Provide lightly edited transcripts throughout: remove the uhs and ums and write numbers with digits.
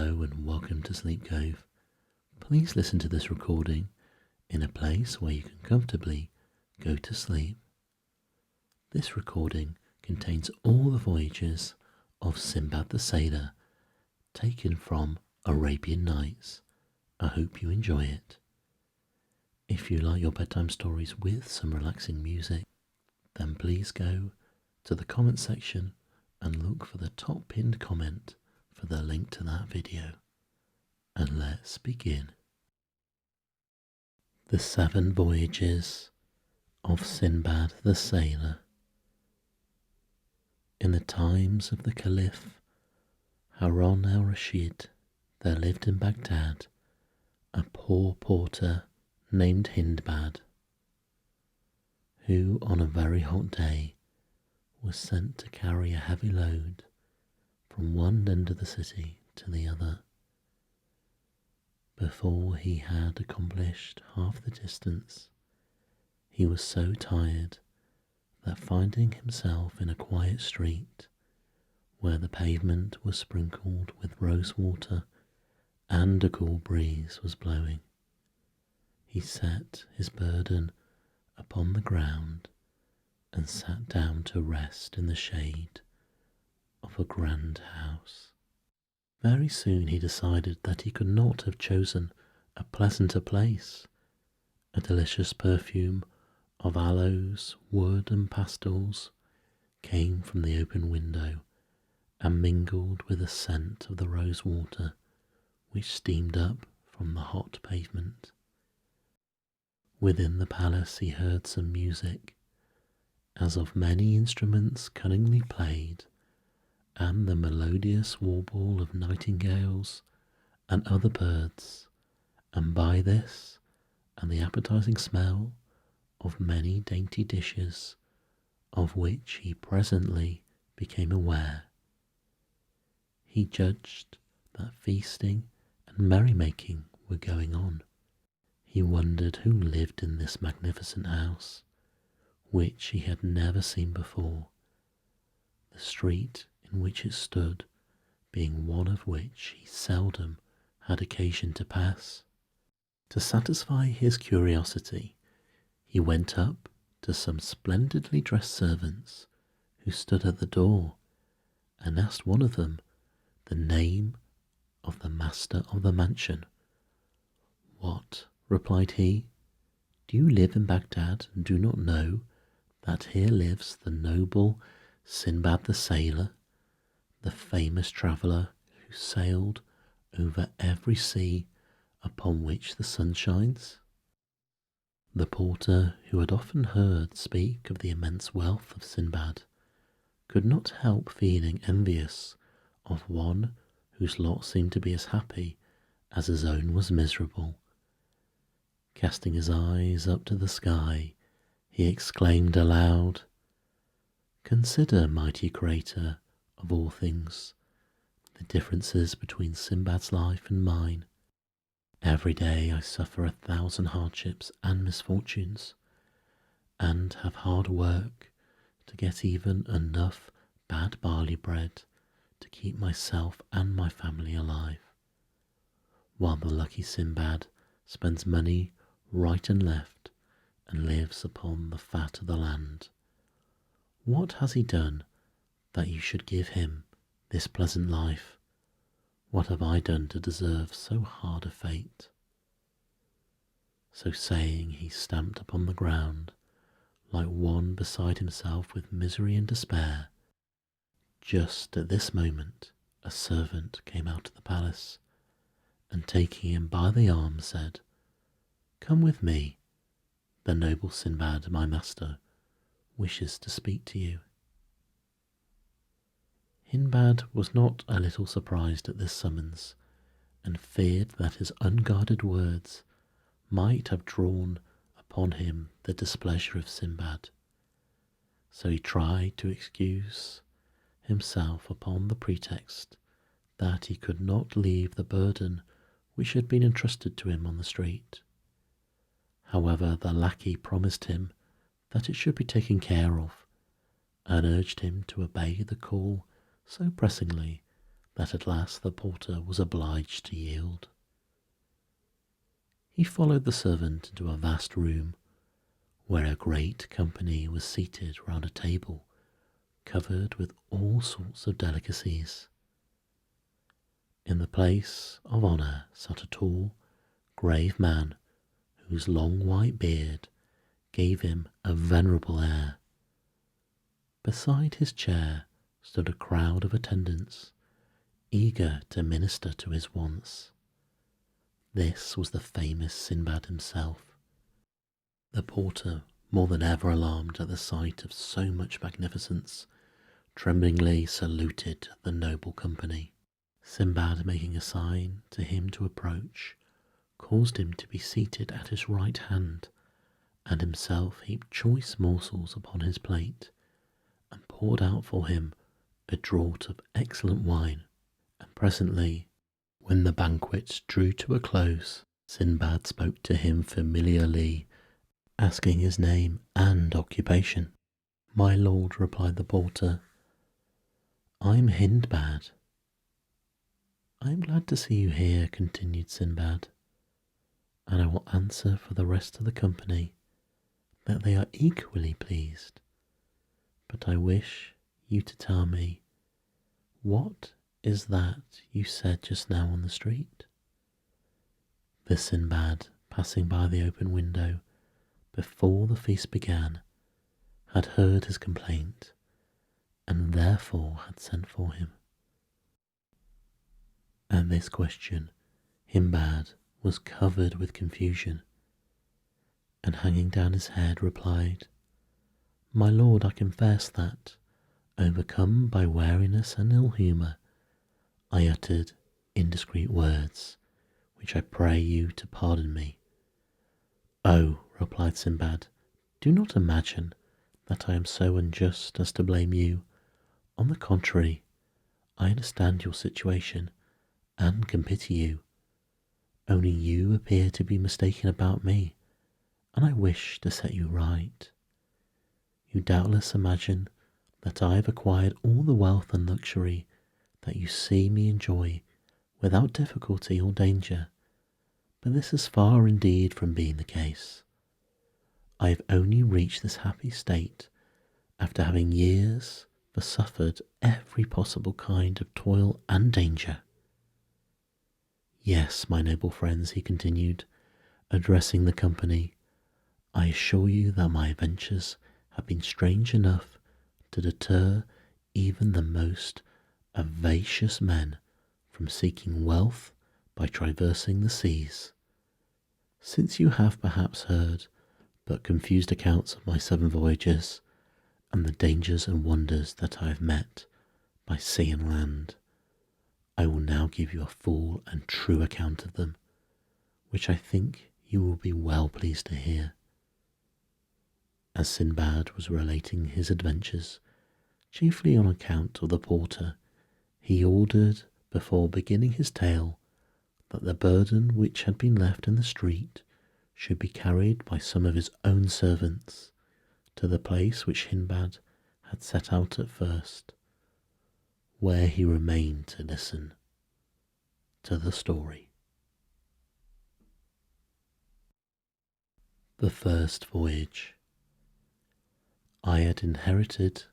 Hello and welcome to Sleep Cove. Please listen to this recording in a place where you can comfortably go to sleep. This recording contains all the voyages of Sinbad the Sailor, taken from Arabian Nights. I hope you enjoy it. If you like your bedtime stories with some relaxing music, then please go to the comment section and look for the top pinned comment for the link to that video. And let's begin. The 7 Voyages of Sinbad the Sailor. In the times of the Caliph Harun al-Rashid, there lived in Baghdad a poor porter named Sindbad, who on a very hot day was sent to carry a heavy load from one end of the city to the other. Before he had accomplished half the distance, he was so tired that, finding himself in a quiet street where the pavement was sprinkled with rose water and a cool breeze was blowing, he set his burden upon the ground and sat down to rest in the shade of a grand house. Very soon he decided that he could not have chosen a pleasanter place. A delicious perfume of aloes, wood and pastils came from the open window and mingled with the scent of the rose water which steamed up from the hot pavement. Within the palace he heard some music, as of many instruments cunningly played, and the melodious warble of nightingales and other birds, and by this and the appetizing smell of many dainty dishes, of which he presently became aware, he judged that feasting and merrymaking were going on. He wondered who lived in this magnificent house, which he had never seen before, the street in which it stood being one of which he seldom had occasion to pass. To satisfy his curiosity, he went up to some splendidly dressed servants who stood at the door and asked one of them the name of the master of the mansion. "What," replied he, "do you live in Baghdad and do not know that here lives the noble Sinbad the Sailor, the famous traveller who sailed over every sea upon which the sun shines?" The porter, who had often heard speak of the immense wealth of Sinbad, could not help feeling envious of one whose lot seemed to be as happy as his own was miserable. Casting his eyes up to the sky, he exclaimed aloud, "Consider, mighty Creator of all things, the differences between Sinbad's life and mine. Every day I suffer 1,000 hardships and misfortunes, and have hard work to get even enough bad barley bread to keep myself and my family alive, while the lucky Sinbad spends money right and left and lives upon the fat of the land. What has he done that you should give him this pleasant life? What have I done to deserve so hard a fate?" So saying, he stamped upon the ground like one beside himself with misery and despair. Just at this moment a servant came out of the palace, and taking him by the arm said, "Come with me, the noble Sinbad, my master, wishes to speak to you." Sindbad was not a little surprised at this summons, and feared that his unguarded words might have drawn upon him the displeasure of Sinbad. So he tried to excuse himself upon the pretext that he could not leave the burden which had been entrusted to him on the street. However, the lackey promised him that it should be taken care of, and urged him to obey the call so pressingly that at last the porter was obliged to yield. He followed the servant into a vast room where a great company was seated round a table covered with all sorts of delicacies. In the place of honour sat a tall, grave man whose long white beard gave him a venerable air. Beside his chair stood a crowd of attendants, eager to minister to his wants. This was the famous Sinbad himself. The porter, more than ever alarmed at the sight of so much magnificence, tremblingly saluted the noble company. Sinbad, making a sign to him to approach, caused him to be seated at his right hand, and himself heaped choice morsels upon his plate, and poured out for him a draught of excellent wine. And presently, when the banquet drew to a close, Sinbad spoke to him familiarly, asking his name and occupation. "My lord," replied the porter, "I'm Hindbad." "I am glad to see you here," continued Sinbad, "and I will answer for the rest of the company that they are equally pleased. But I wish you to tell me, what is that you said just now on the street?" The Sinbad, passing by the open window before the feast began, had heard his complaint, and therefore had sent for him. At this question, Hindbad was covered with confusion, and hanging down his head replied, "My lord, I confess that, overcome by weariness and ill humour, I uttered indiscreet words, which I pray you to pardon me." "Oh," replied Sinbad, "do not imagine that I am so unjust as to blame you. On the contrary, I understand your situation and can pity you. Only you appear to be mistaken about me, and I wish to set you right. You doubtless imagine that I have acquired all the wealth and luxury that you see me enjoy without difficulty or danger, but this is far indeed from being the case. I have only reached this happy state after having years suffered every possible kind of toil and danger. Yes, my noble friends," he continued, addressing the company, "I assure you that my adventures have been strange enough to deter even the most avaricious men from seeking wealth by traversing the seas. Since you have perhaps heard but confused accounts of my 7 voyages, and the dangers and wonders that I have met by sea and land, I will now give you a full and true account of them, which I think you will be well pleased to hear." As Sinbad was relating his adventures, chiefly on account of the porter, he ordered, before beginning his tale, that the burden which had been left in the street should be carried by some of his own servants to the place which Hindbad had set out at first, where he remained to listen to the story. The First Voyage. I had inherited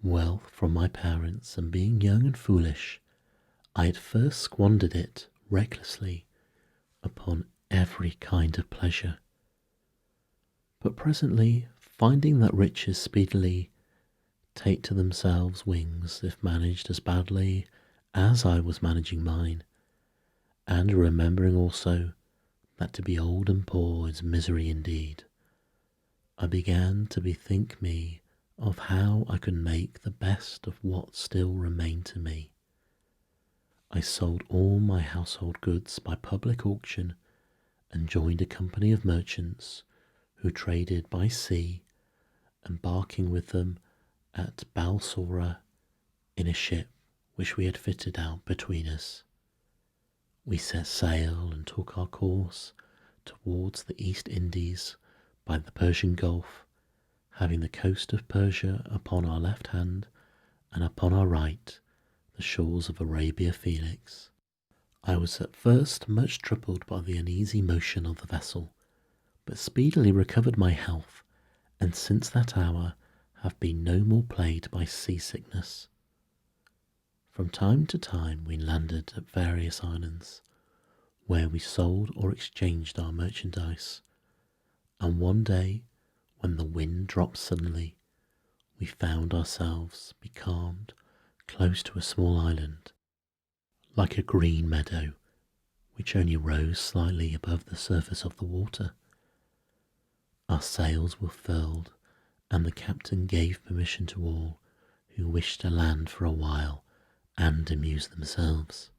wealth from my parents, and being young and foolish, I had first squandered it recklessly upon every kind of pleasure. But presently, finding that riches speedily take to themselves wings if managed as badly as I was managing mine, and remembering also that to be old and poor is misery indeed, I began to bethink me of how I could make the best of what still remained to me. I sold all my household goods by public auction, and joined a company of merchants who traded by sea, embarking with them at Balsora in a ship which we had fitted out between us. We set sail and took our course towards the East Indies by the Persian Gulf, having the coast of Persia upon our left hand, and upon our right the shores of Arabia Felix. I was at first much troubled by the uneasy motion of the vessel, but speedily recovered my health, and since that hour have been no more plagued by seasickness. From time to time we landed at various islands, where we sold or exchanged our merchandise, and one day, when the wind dropped suddenly, we found ourselves becalmed close to a small island, like a green meadow, which only rose slightly above the surface of the water. Our sails were furled, and the captain gave permission to all who wished to land for a while and amuse themselves.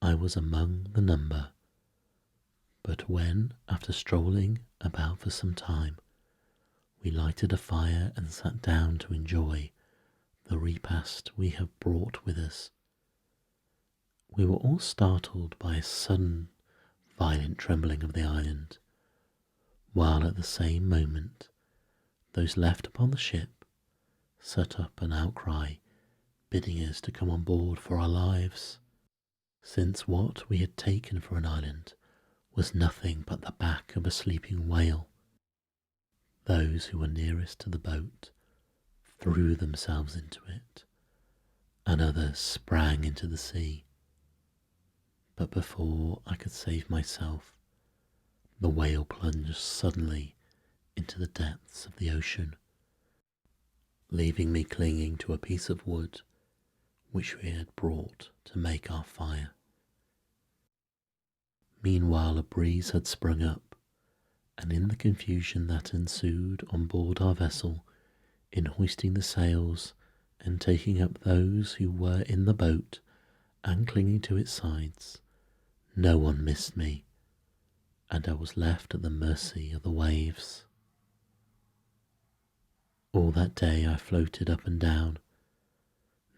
I was among the number, but when, after strolling about for some time, we lighted a fire and sat down to enjoy the repast we have brought with us, we were all startled by a sudden violent trembling of the island, while at the same moment those left upon the ship set up an outcry bidding us to come on board for our lives, since what we had taken for an island was nothing but the back of a sleeping whale. Those who were nearest to the boat threw themselves into it, and others sprang into the sea. But before I could save myself, the whale plunged suddenly into the depths of the ocean, leaving me clinging to a piece of wood which we had brought to make our fire. Meanwhile a breeze had sprung up, and in the confusion that ensued on board our vessel, in hoisting the sails and taking up those who were in the boat and clinging to its sides, no one missed me, and I was left at the mercy of the waves. All that day I floated up and down,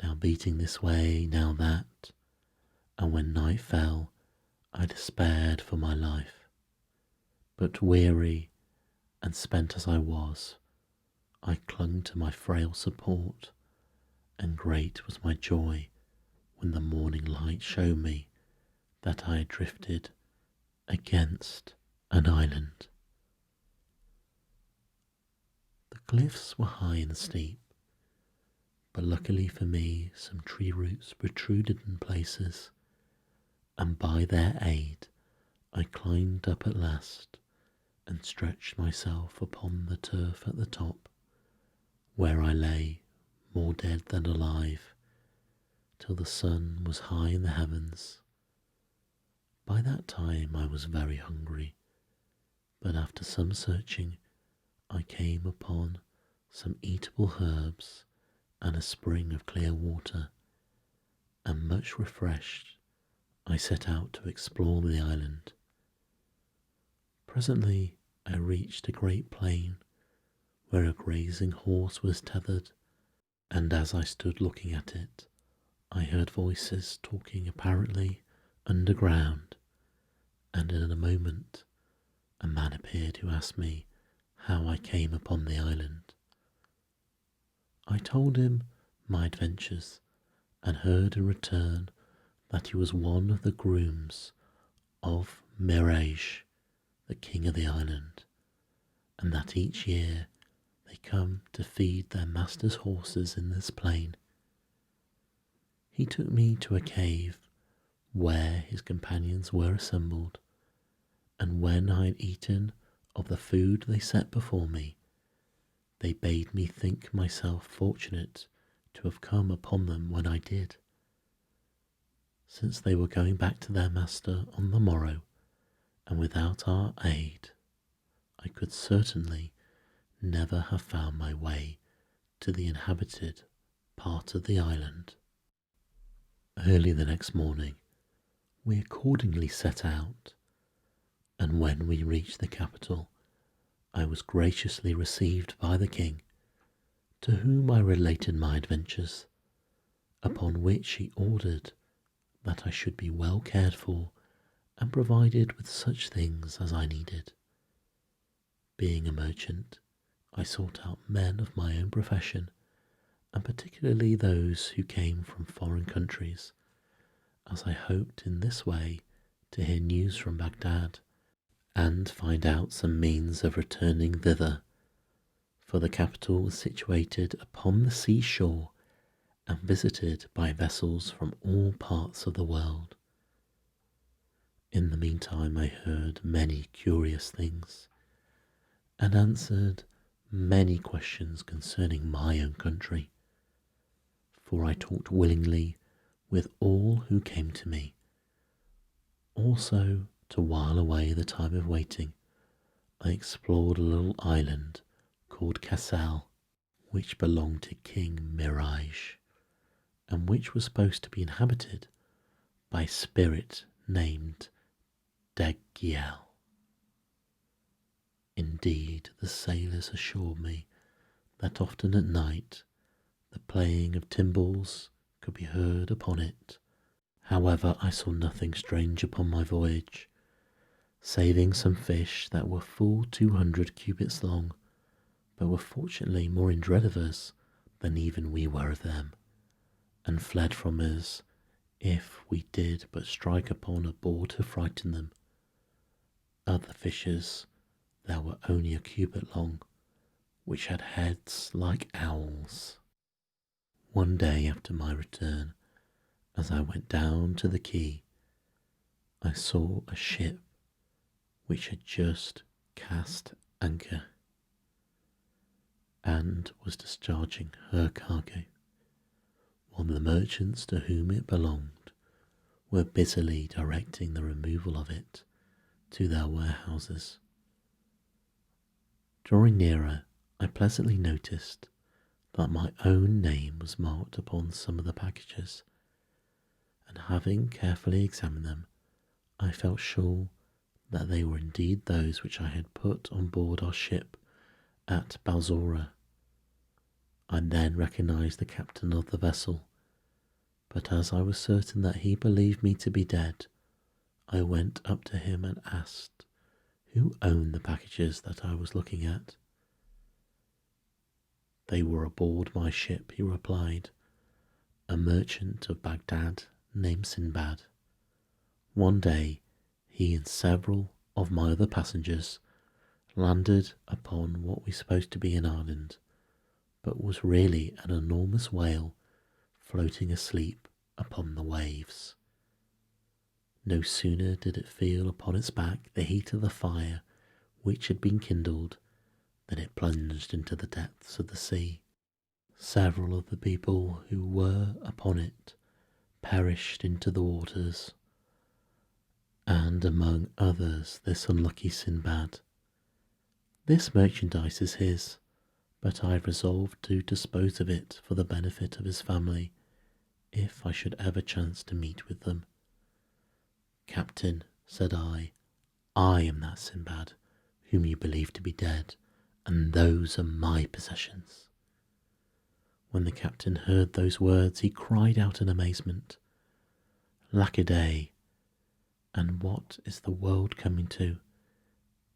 now beating this way, now that, and when night fell, I despaired for my life. But weary and spent as I was, I clung to my frail support, and great was my joy when the morning light showed me that I had drifted against an island. The cliffs were high and steep, but luckily for me some tree roots protruded in places, and by their aid I climbed up at last and stretched myself upon the turf at the top, where I lay more dead than alive till the sun was high in the heavens. By that time I was very hungry, but after some searching I came upon some eatable herbs and a spring of clear water, and much refreshed I set out to explore the island. Presently I reached a great plain where a grazing horse was tethered, and as I stood looking at it, I heard voices talking apparently underground, and in a moment a man appeared who asked me how I came upon the island. I told him my adventures, and heard in return that he was one of the grooms of Mirage, the king of the island, and that each year they come to feed their master's horses in this plain. He took me to a cave where his companions were assembled, and when I had eaten of the food they set before me, they bade me think myself fortunate to have come upon them when I did, since they were going back to their master on the morrow, and without our aid I could certainly never have found my way to the inhabited part of the island. Early the next morning we accordingly set out, and when we reached the capital I was graciously received by the king, to whom I related my adventures, upon which he ordered that I should be well cared for and provided with such things as I needed. Being a merchant, I sought out men of my own profession, and particularly those who came from foreign countries, as I hoped in this way to hear news from Baghdad and find out some means of returning thither, for the capital was situated upon the seashore and visited by vessels from all parts of the world. In the meantime, I heard many curious things and answered many questions concerning my own country, for I talked willingly with all who came to me. Also, to while away the time of waiting, I explored a little island called Cassel, which belonged to King Mirage, and which was supposed to be inhabited by a spirit named Degiel. Indeed, the sailors assured me that often at night the playing of timbrels could be heard upon it. However, I saw nothing strange upon my voyage, saving some fish that were full 200 cubits long, but were fortunately more in dread of us than even we were of them, and fled from us if we did but strike upon a board to frighten them. Other fishes that were only a cubit long, which had heads like owls. One day after my return, as I went down to the quay, I saw a ship which had just cast anchor and was discharging her cargo, while the merchants to whom it belonged were busily directing the removal of it to their warehouses. Drawing nearer, I pleasantly noticed that my own name was marked upon some of the packages, and having carefully examined them, I felt sure that they were indeed those which I had put on board our ship at Balzora. I then recognized the captain of the vessel, but as I was certain that he believed me to be dead, I went up to him and asked who owned the packages that I was looking at. They were aboard my ship, he replied, a merchant of Baghdad named Sindbad. One day, he and several of my other passengers landed upon what we supposed to be an island, but was really an enormous whale floating asleep upon the waves. No sooner did it feel upon its back the heat of the fire which had been kindled than it plunged into the depths of the sea. Several of the people who were upon it perished into the waters, and among others this unlucky Sinbad. This merchandise is his, but I have resolved to dispose of it for the benefit of his family, if I should ever chance to meet with them. Captain, said I am that Sinbad whom you believe to be dead, and those are my possessions. When the captain heard those words, he cried out in amazement, Lack a day, and what is the world coming to?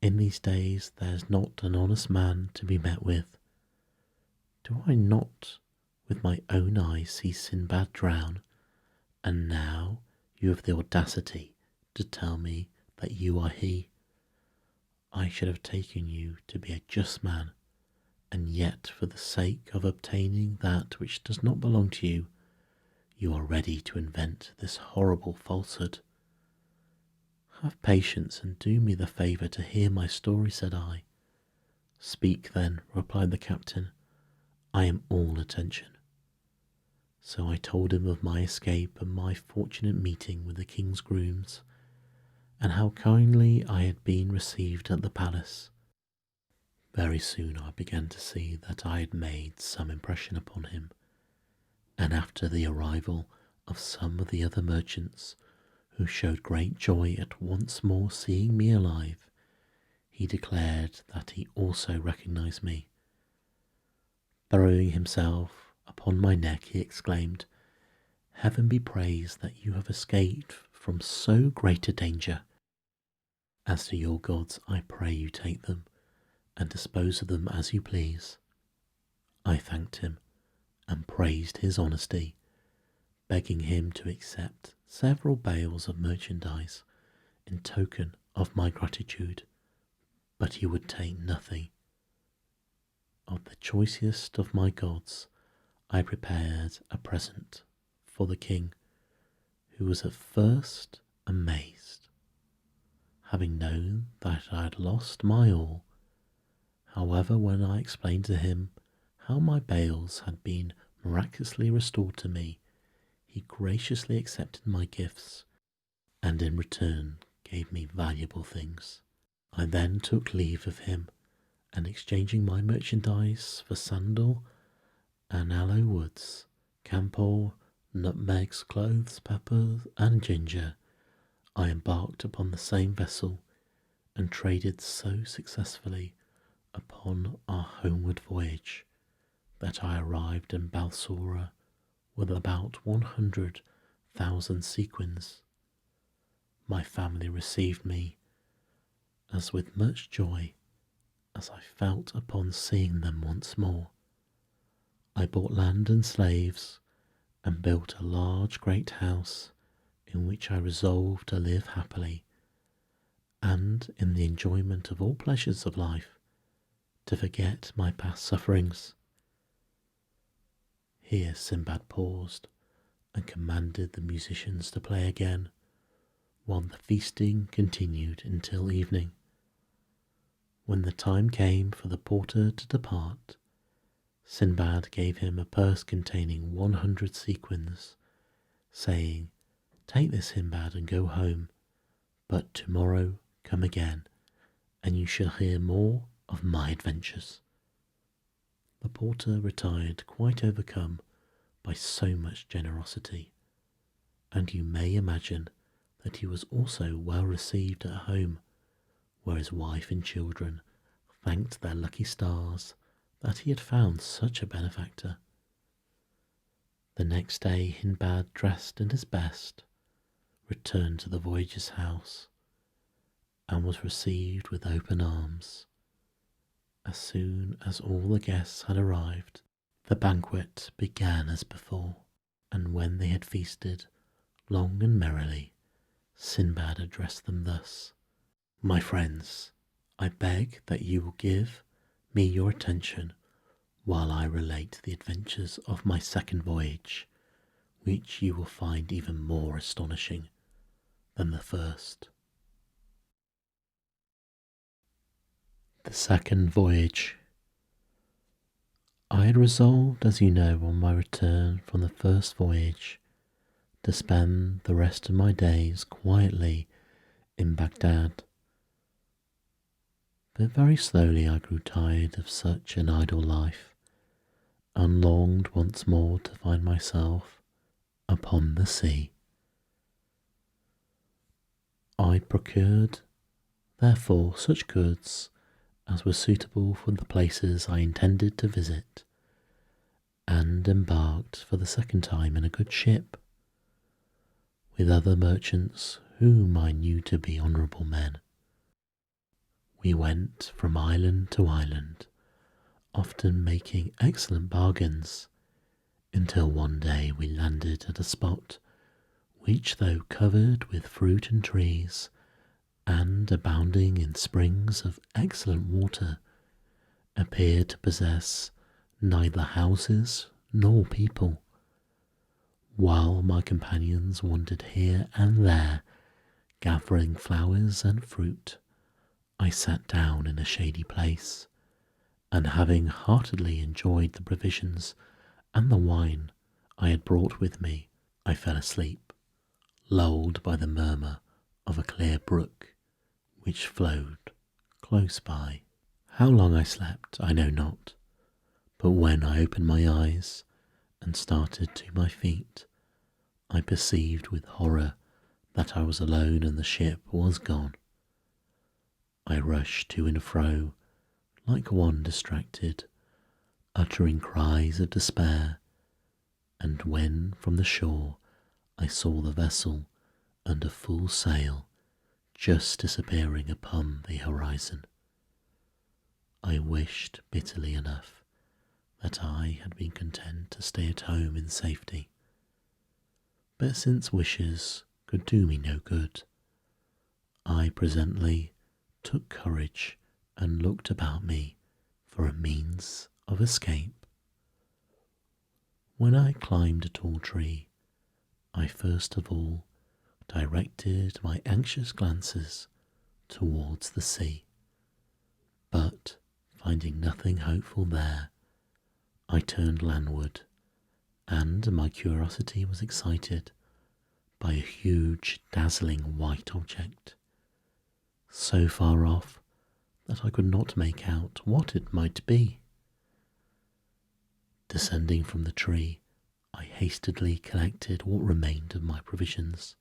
In these days there's not an honest man to be met with. Do I not with my own eyes see Sinbad drown, and now you have the audacity to tell me that you are he? I should have taken you to be a just man, and yet for the sake of obtaining that which does not belong to you, you are ready to invent this horrible falsehood. Have patience and do me the favour to hear my story, said I. Speak then, replied the captain. I am all attention. So I told him of my escape and my fortunate meeting with the king's grooms, and how kindly I had been received at the palace. Very soon I began to see that I had made some impression upon him, and after the arrival of some of the other merchants, who showed great joy at once more seeing me alive, he declared that he also recognized me. Throwing himself upon my neck, he exclaimed, Heaven be praised that you have escaped from so great a danger. As to your gods, I pray you take them, and dispose of them as you please. I thanked him, and praised his honesty, begging him to accept several bales of merchandise in token of my gratitude, but he would take nothing. Of the choicest of my gods, I prepared a present for the king, who was at first amazed, having known that I had lost my all. However, when I explained to him how my bales had been miraculously restored to me, he graciously accepted my gifts and in return gave me valuable things. I then took leave of him, and exchanging my merchandise for sandal and aloe woods, camphor, nutmegs, cloves, pepper, and ginger, I embarked upon the same vessel and traded so successfully upon our homeward voyage that I arrived in Balsora with about 100,000 sequins. My family received me as with much joy as I felt upon seeing them once more. I bought land and slaves and built a large great house in which I resolved to live happily and in the enjoyment of all pleasures of life, to forget my past sufferings. Here Sinbad paused and commanded the musicians to play again, while the feasting continued until evening. When the time came for the porter to depart, Sinbad gave him a purse containing 100 sequins, saying, "Take this, Sinbad, and go home, but tomorrow come again, and you shall hear more of my adventures." The porter retired quite overcome by so much generosity, and you may imagine that he was also well received at home, where his wife and children thanked their lucky stars that he had found such a benefactor. The next day Hindbad, dressed in his best, returned to the Voyage's house and was received with open arms. As soon as all the guests had arrived, the banquet began as before, and when they had feasted long and merrily, Sinbad addressed them thus: "My friends, I beg that you will give me your attention while I relate the adventures of my second voyage, which you will find even more astonishing than the first." The second voyage. I had resolved, as you know, on my return from the first voyage, to spend the rest of my days quietly in Baghdad. But very slowly I grew tired of such an idle life, and longed once more to find myself upon the sea. I procured, therefore, such goods as were suitable for the places I intended to visit, and embarked for the second time in a good ship, with other merchants whom I knew to be honourable men. We went from island to island, often making excellent bargains, until one day we landed at a spot which, though covered with fruit and trees, and abounding in springs of excellent water, appeared to possess neither houses nor people. While my companions wandered here and there, gathering flowers and fruit, I sat down in a shady place, and having heartily enjoyed the provisions and the wine I had brought with me, I fell asleep, lulled by the murmur of a clear brook which flowed close by. How long I slept I know not, but when I opened my eyes and started to my feet, I perceived with horror that I was alone and the ship was gone. I rushed to and fro like one distracted, uttering cries of despair, and when from the shore I saw the vessel under full sail just disappearing upon the horizon, I wished bitterly enough that I had been content to stay at home in safety. But since wishes could do me no good, I presently took courage and looked about me for a means of escape. When I climbed a tall tree, I first of all directed my anxious glances towards the sea, but finding nothing hopeful there, I turned landward, and my curiosity was excited by a huge, dazzling white object, so far off that I could not make out what it might be. Descending from the tree, I hastily collected what remained of my provisions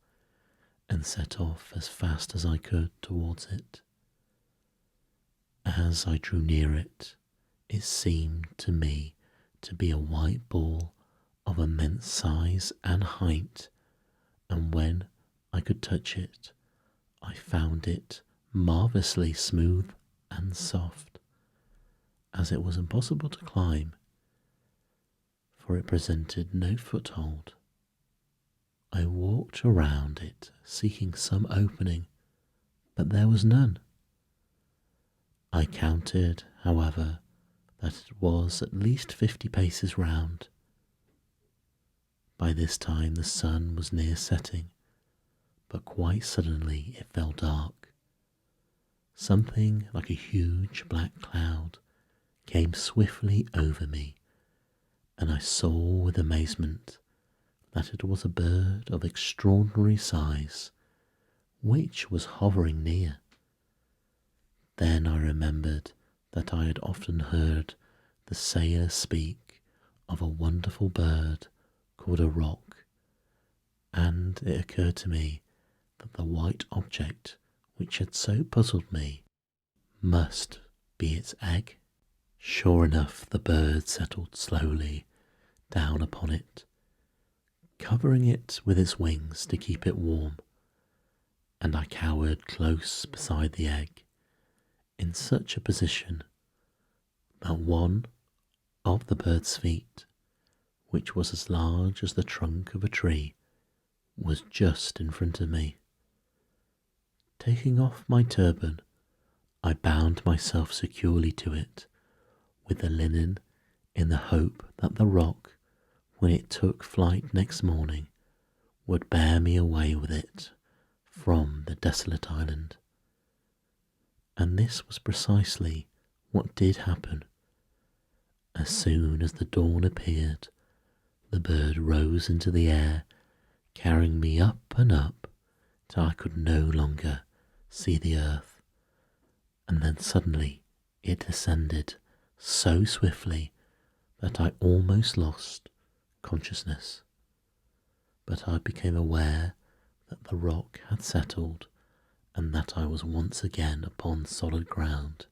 and set off as fast as I could towards it. As I drew near it, it seemed to me to be a white ball of immense size and height, and when I could touch it, I found it marvellously smooth and soft, as it was impossible to climb, for it presented no foothold. I walked around it, seeking some opening, but there was none. I counted, however, that it was at least 50 paces round. By this time the sun was near setting, but quite suddenly it fell dark. Something like a huge black cloud came swiftly over me, and I saw with amazement that it was a bird of extraordinary size, which was hovering near. Then I remembered that I had often heard the sailors speak of a wonderful bird called a roc, and it occurred to me that the white object which had so puzzled me must be its egg. Sure enough, the bird settled slowly down upon it, covering it with its wings to keep it warm, and I cowered close beside the egg in such a position that one of the bird's feet, which was as large as the trunk of a tree, was just in front of me. Taking off my turban, I bound myself securely to it with the linen in the hope that the roc, when it took flight next morning, would bear me away with it from the desolate island. And this was precisely what did happen. As soon as the dawn appeared, the bird rose into the air, carrying me up and up till I could no longer see the earth, and then suddenly it descended so swiftly that I almost lost consciousness. But I became aware that the roc had settled and that I was once again upon solid ground.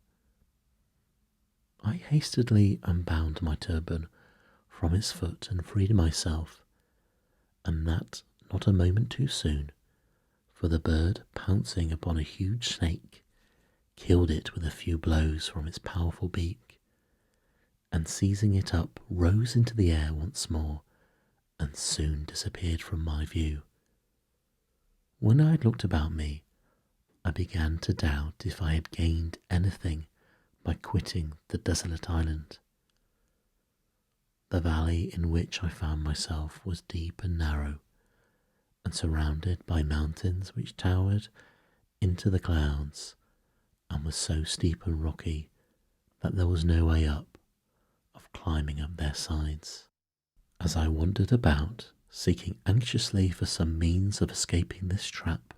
I hastily unbound my turban from its foot and freed myself, and that not a moment too soon, for the bird, pouncing upon a huge snake, killed it with a few blows from its powerful beak, and seizing it up, rose into the air once more, and soon disappeared from my view. When I had looked about me, I began to doubt if I had gained anything by quitting the desolate island. The valley in which I found myself was deep and narrow, and surrounded by mountains which towered into the clouds, and was so steep and rocky that there was no way up of climbing up their sides. As I wandered about, seeking anxiously for some means of escaping this trap,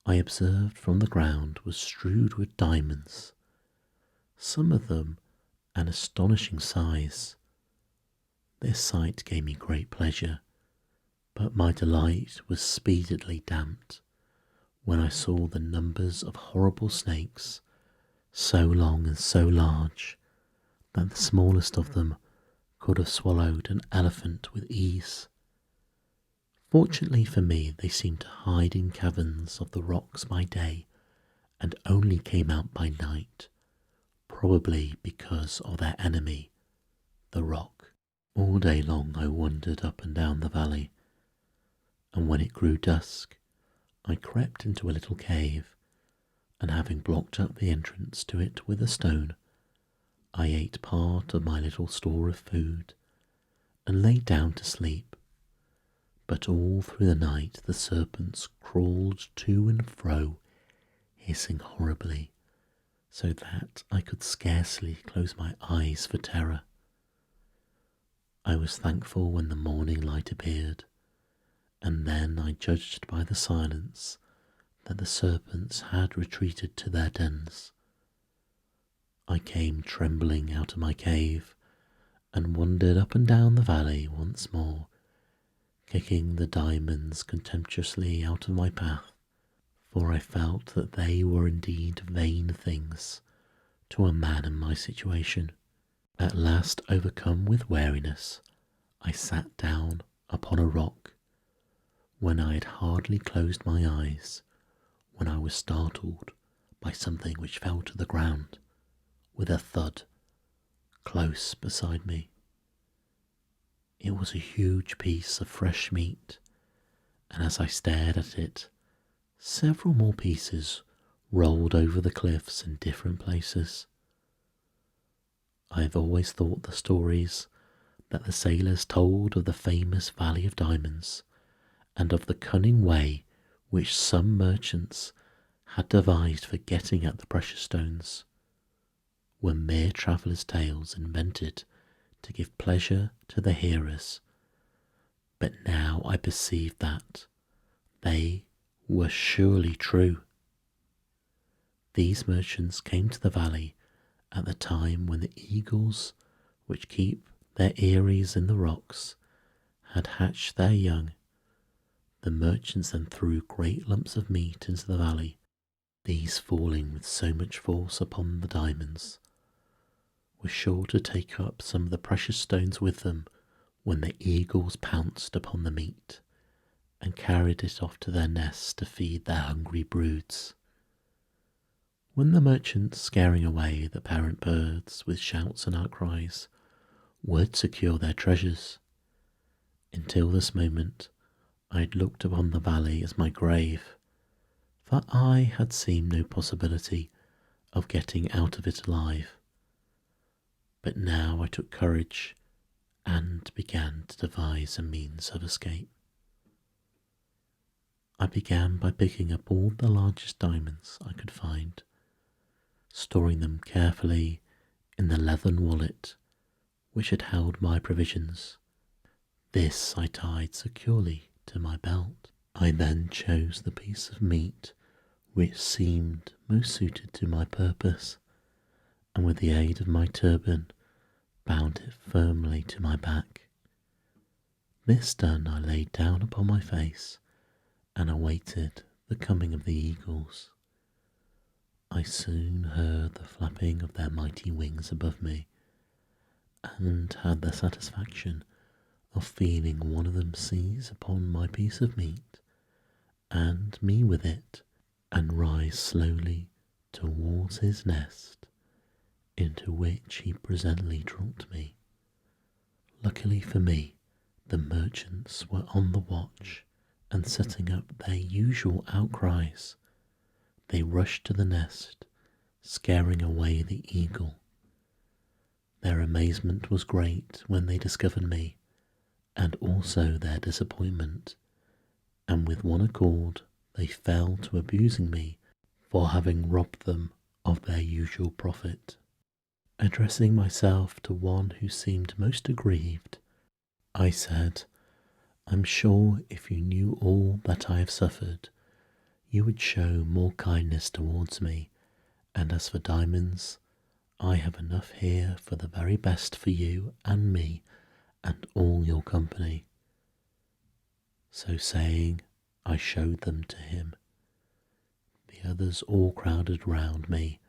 I observed from the ground was strewed with diamonds, some of them an astonishing size. This sight gave me great pleasure, but my delight was speedily damped when I saw the numbers of horrible snakes, so long and so large that the smallest of them could have swallowed an elephant with ease. Fortunately for me, they seemed to hide in caverns of the rocks by day and only came out by night, probably because of their enemy, the rock. All day long I wandered up and down the valley, and when it grew dusk, I crept into a little cave, and having blocked up the entrance to it with a stone, I ate part of my little store of food and lay down to sleep. But all through the night the serpents crawled to and fro, hissing horribly, so that I could scarcely close my eyes for terror. I was thankful when the morning light appeared, and then I judged by the silence that the serpents had retreated to their dens. I came trembling out of my cave and wandered up and down the valley once more, kicking the diamonds contemptuously out of my path, for I felt that they were indeed vain things to a man in my situation. At last, overcome with weariness, I sat down upon a rock. When I had hardly closed my eyes, when I was startled by something which fell to the ground with a thud close beside me. It was a huge piece of fresh meat, and as I stared at it, several more pieces rolled over the cliffs in different places. I have always thought the stories that the sailors told of the famous Valley of Diamonds, and of the cunning way which some merchants had devised for getting at the precious stones, were mere travellers' tales invented to give pleasure to the hearers. But now I perceive that they were surely true. These merchants came to the valley at the time when the eagles, which keep their eyries in the rocks, had hatched their young. The merchants then threw great lumps of meat into the valley, these falling with so much force upon the diamonds, were sure to take up some of the precious stones with them when the eagles pounced upon the meat and carried it off to their nests to feed their hungry broods. When the merchants, scaring away the parent birds with shouts and outcries, would secure their treasures. Until this moment I had looked upon the valley as my grave, for I had seen no possibility of getting out of it alive. But now I took courage and began to devise a means of escape. I began by picking up all the largest diamonds I could find, storing them carefully in the leathern wallet which had held my provisions. This I tied securely to my belt. I then chose the piece of meat which seemed most suited to my purpose, and with the aid of my turban bound it firmly to my back. This done, I laid down upon my face and awaited the coming of the eagles. I soon heard the flapping of their mighty wings above me, and had the satisfaction of feeling one of them seize upon my piece of meat, and me with it, and rise slowly towards his nest, into which he presently dropped me. Luckily for me, the merchants were on the watch, and setting up their usual outcries, they rushed to the nest, scaring away the eagle. Their amazement was great when they discovered me, and also their disappointment, and with one accord they fell to abusing me for having robbed them of their usual profit. Addressing myself to one who seemed most aggrieved, I said, "I'm sure if you knew all that I have suffered, you would show more kindness towards me, and as for diamonds, I have enough here for the very best for you and me and all your company." So saying, I showed them to him. The others all crowded round me,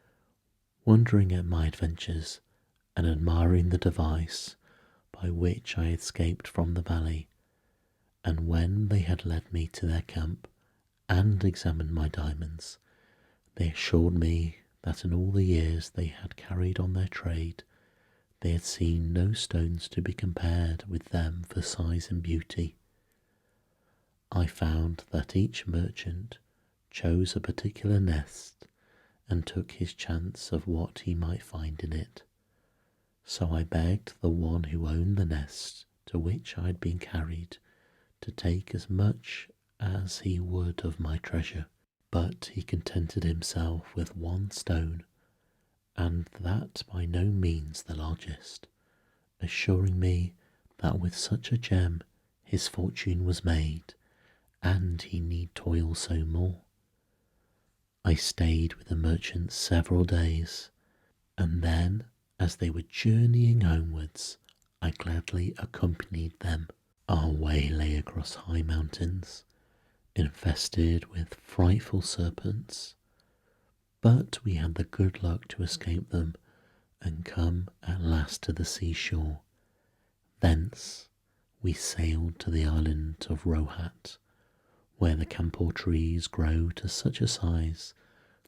wondering at my adventures and admiring the device by which I escaped from the valley. And when they had led me to their camp and examined my diamonds, they assured me that in all the years they had carried on their trade, They had seen no stones to be compared with them for size and beauty. I found that each merchant chose a particular nest and took his chance of what he might find in it. So I begged the one who owned the nest to which I had been carried to take as much as he would of my treasure, but he contented himself with one stone, and that by no means the largest, assuring me that with such a gem his fortune was made, and he need toil so more. I stayed with the merchants several days, and then, as they were journeying homewards, I gladly accompanied them. Our way lay across high mountains, infested with frightful serpents, but we had the good luck to escape them and come at last to the seashore. Thence we sailed to the island of Rohat, where the camphor trees grow to such a size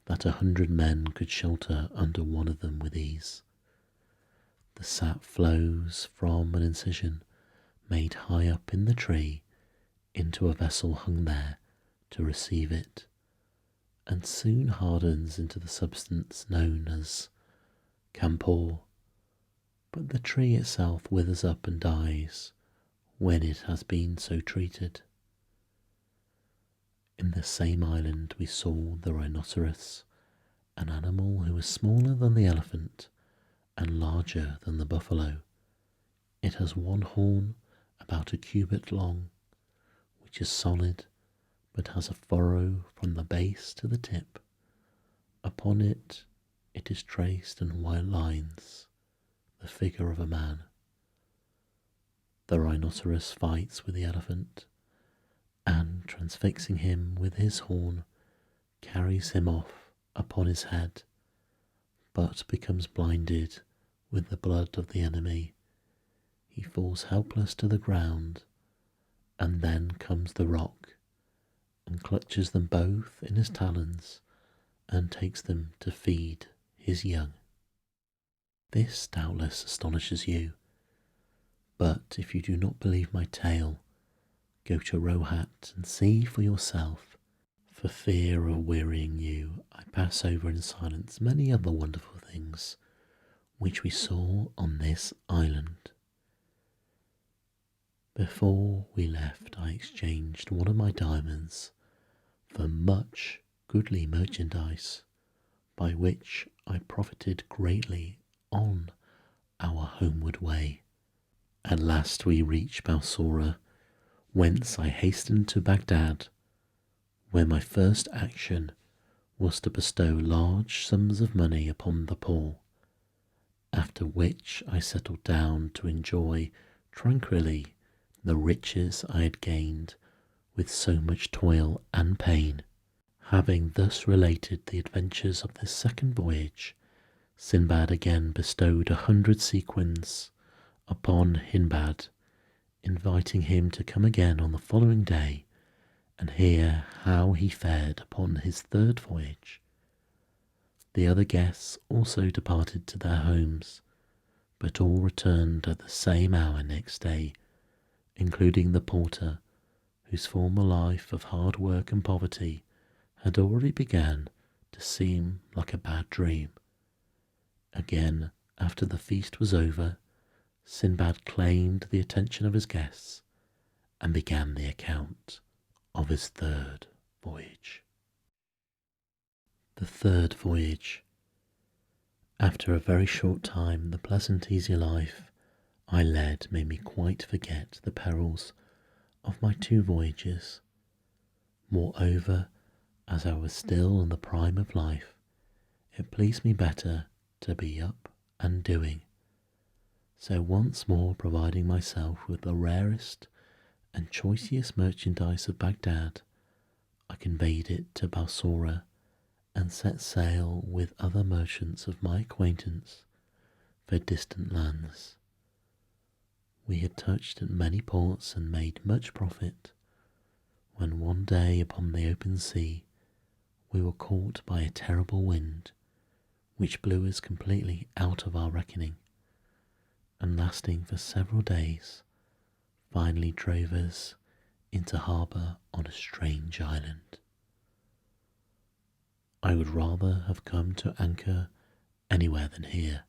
that 100 men could shelter under one of them with ease. The sap flows from an incision made high up in the tree into a vessel hung there to receive it, and soon hardens into the substance known as camphor, but the tree itself withers up and dies when it has been so treated. In the same island we saw the rhinoceros, an animal who was smaller than the elephant and larger than the buffalo. It has one horn about a cubit long, which is solid, but has a furrow from the base to the tip. Upon it is traced in white lines the figure of a man. The rhinoceros fights with the elephant, and transfixing him with his horn, carries him off upon his head, but becomes blinded with the blood of the enemy. He falls helpless to the ground, and then comes the roc, and clutches them both in his talons, and takes them to feed his young. This doubtless astonishes you, but if you do not believe my tale, go to Rohat and see for yourself. For fear of wearying you, I pass over in silence many other wonderful things which we saw on this island. Before we left, I exchanged one of my diamonds for much goodly merchandise, by which I profited greatly on our homeward way. At last we reached Balsora, whence I hastened to Baghdad, where my first action was to bestow large sums of money upon the poor, after which I settled down to enjoy tranquilly the riches I had gained with so much toil and pain. Having thus related the adventures of this second voyage, Sinbad again bestowed 100 sequins upon Sindbad, inviting him to come again on the following day and hear how he fared upon his third voyage. The other guests also departed to their homes, but all returned at the same hour next day, including the porter, whose former life of hard work and poverty had already begun to seem like a bad dream. Again, after the feast was over, Sinbad claimed the attention of his guests and began the account of his third voyage. The third voyage. After a very short time, the pleasant, easy life I led made me quite forget the perils of my 2 voyages. Moreover, as I was still in the prime of life, it pleased me better to be up and doing. So once more providing myself with the rarest and choicest merchandise of Baghdad, I conveyed it to Balsora and set sail with other merchants of my acquaintance for distant lands. We had touched at many ports and made much profit, when one day upon the open sea we were caught by a terrible wind, which blew us completely out of our reckoning. and lasting for several days, finally drove us into harbour on a strange island. "I would rather have come to anchor anywhere than here,"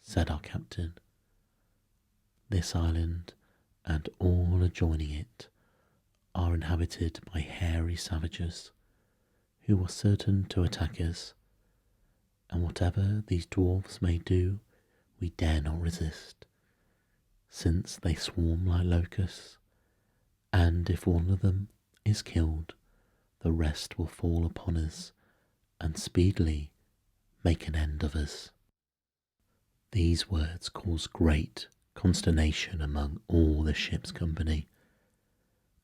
said our captain. "This island and all adjoining it are inhabited by hairy savages who are certain to attack us, and whatever these dwarfs may do, we dare not resist, since they swarm like locusts, and if one of them is killed, the rest will fall upon us and speedily make an end of us." These words caused great consternation among all the ship's company,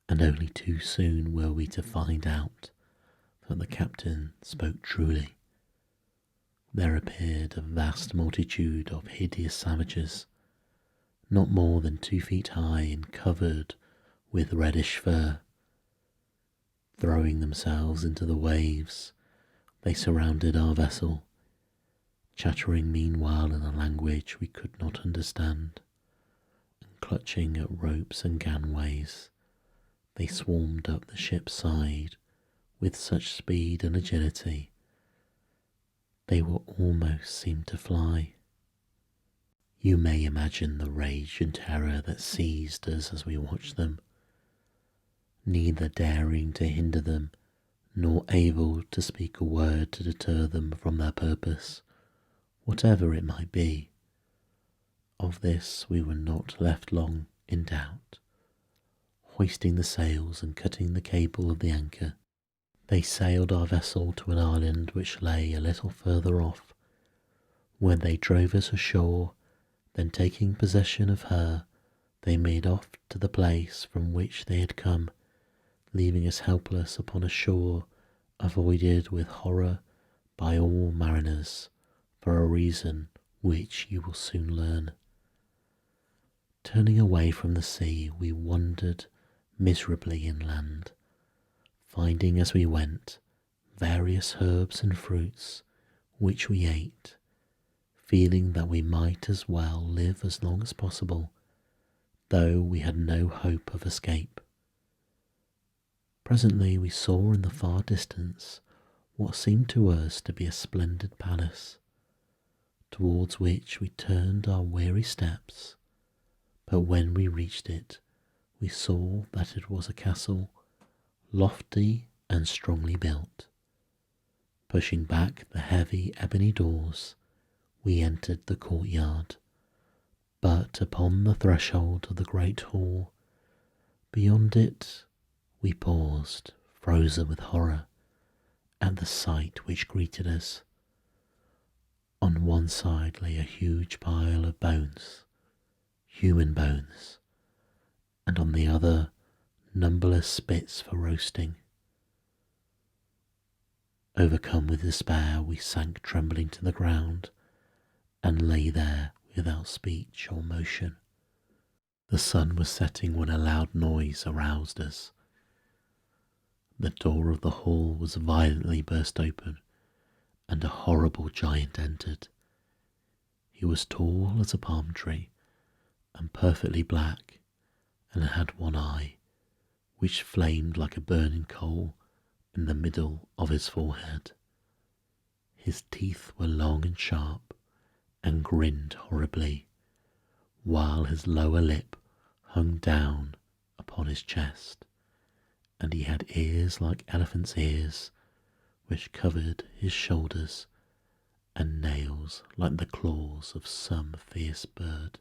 and only too soon were we to find out that the captain spoke truly. There appeared a vast multitude of hideous savages, not more than 2 feet high and covered with reddish fur. Throwing themselves into the waves, they surrounded our vessel, chattering meanwhile in a language we could not understand, and clutching at ropes and gangways, they swarmed up the ship's side with such speed and agility they will almost seem to fly. You may imagine the rage and terror that seized us as we watched them, neither daring to hinder them nor able to speak a word to deter them from their purpose, whatever it might be. Of this we were not left long in doubt. Hoisting the sails and cutting the cable of the anchor, they sailed our vessel to an island which lay a little further off, where they drove us ashore. Then taking possession of her, they made off to the place from which they had come, leaving us helpless upon a shore avoided with horror by all mariners, for a reason which you will soon learn. Turning away from the sea, we wandered miserably inland, finding as we went various herbs and fruits which we ate, feeling that we might as well live as long as possible, though we had no hope of escape. Presently we saw in the far distance what seemed to us to be a splendid palace, towards which we turned our weary steps, but when we reached it, we saw that it was a castle, lofty and strongly built. Pushing back the heavy ebony doors, we entered the courtyard, but upon the threshold of the great hall, beyond it, we paused, frozen with horror, at the sight which greeted us. On one side lay a huge pile of bones, human bones, and on the other numberless spits for roasting. Overcome with despair, we sank trembling to the ground and lay there without speech or motion. The sun was setting when a loud noise aroused us. The door of the hall was violently burst open, and a horrible giant entered. He was tall as a palm tree, and perfectly black, and had one eye, which flamed like a burning coal in the middle of his forehead. His teeth were long and sharp, and grinned horribly, while his lower lip hung down upon his chest, and he had ears like elephant's ears, which covered his shoulders, and nails like the claws of some fierce bird.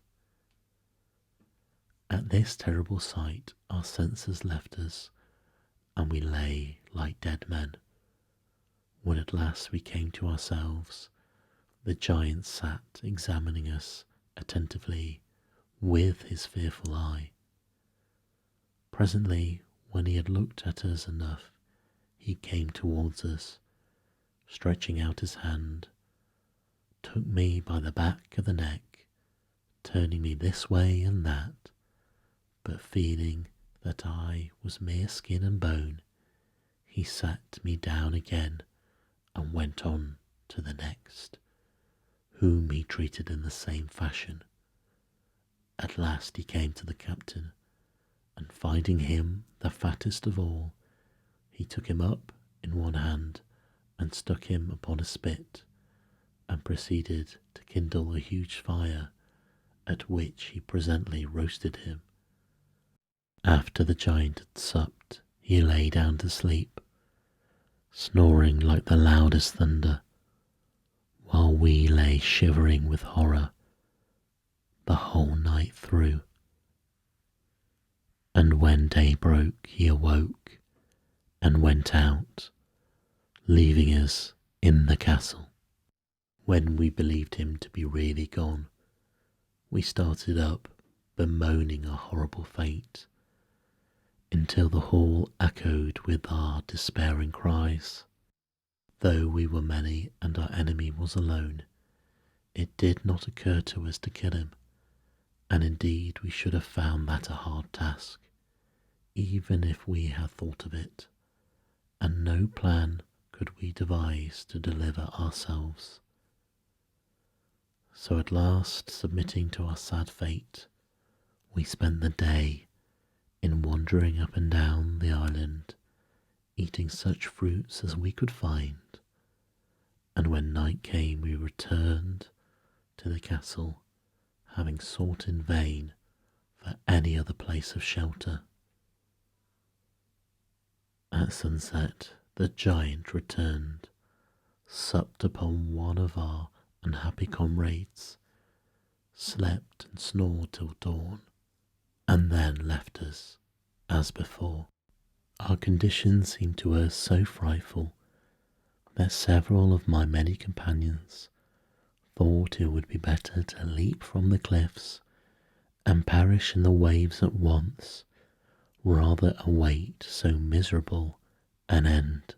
At this terrible sight our senses left us, and we lay like dead men. When at last we came to ourselves, the giant sat examining us attentively with his fearful eye. Presently, when he had looked at us enough, he came towards us, stretching out his hand, took me by the back of the neck, turning me this way and that, but feeling that I was mere skin and bone, he sat me down again and went on to the next, whom he treated in the same fashion. At last he came to the captain, and finding him the fattest of all, he took him up in one hand and stuck him upon a spit, and proceeded to kindle a huge fire, at which he presently roasted him. After the giant had supped, he lay down to sleep, snoring like the loudest thunder, while we lay shivering with horror the whole night through. And when day broke, he awoke and went out, leaving us in the castle. When we believed him to be really gone, we started up, bemoaning our horrible fate, until the hall echoed with our despairing cries. Though we were many and our enemy was alone, it did not occur to us to kill him, and indeed we should have found that a hard task, even if we had thought of it, and no plan could we devise to deliver ourselves. So at last, submitting to our sad fate, we spent the day in wandering up and down the island, eating such fruits as we could find, and when night came we returned to the castle, having sought in vain for any other place of shelter. At sunset the giant returned, supped upon one of our unhappy comrades, slept and snored till dawn, and then left us as before. Our condition seemed to us so frightful that several of my many companions thought it would be better to leap from the cliffs and perish in the waves at once, rather await so miserable an end.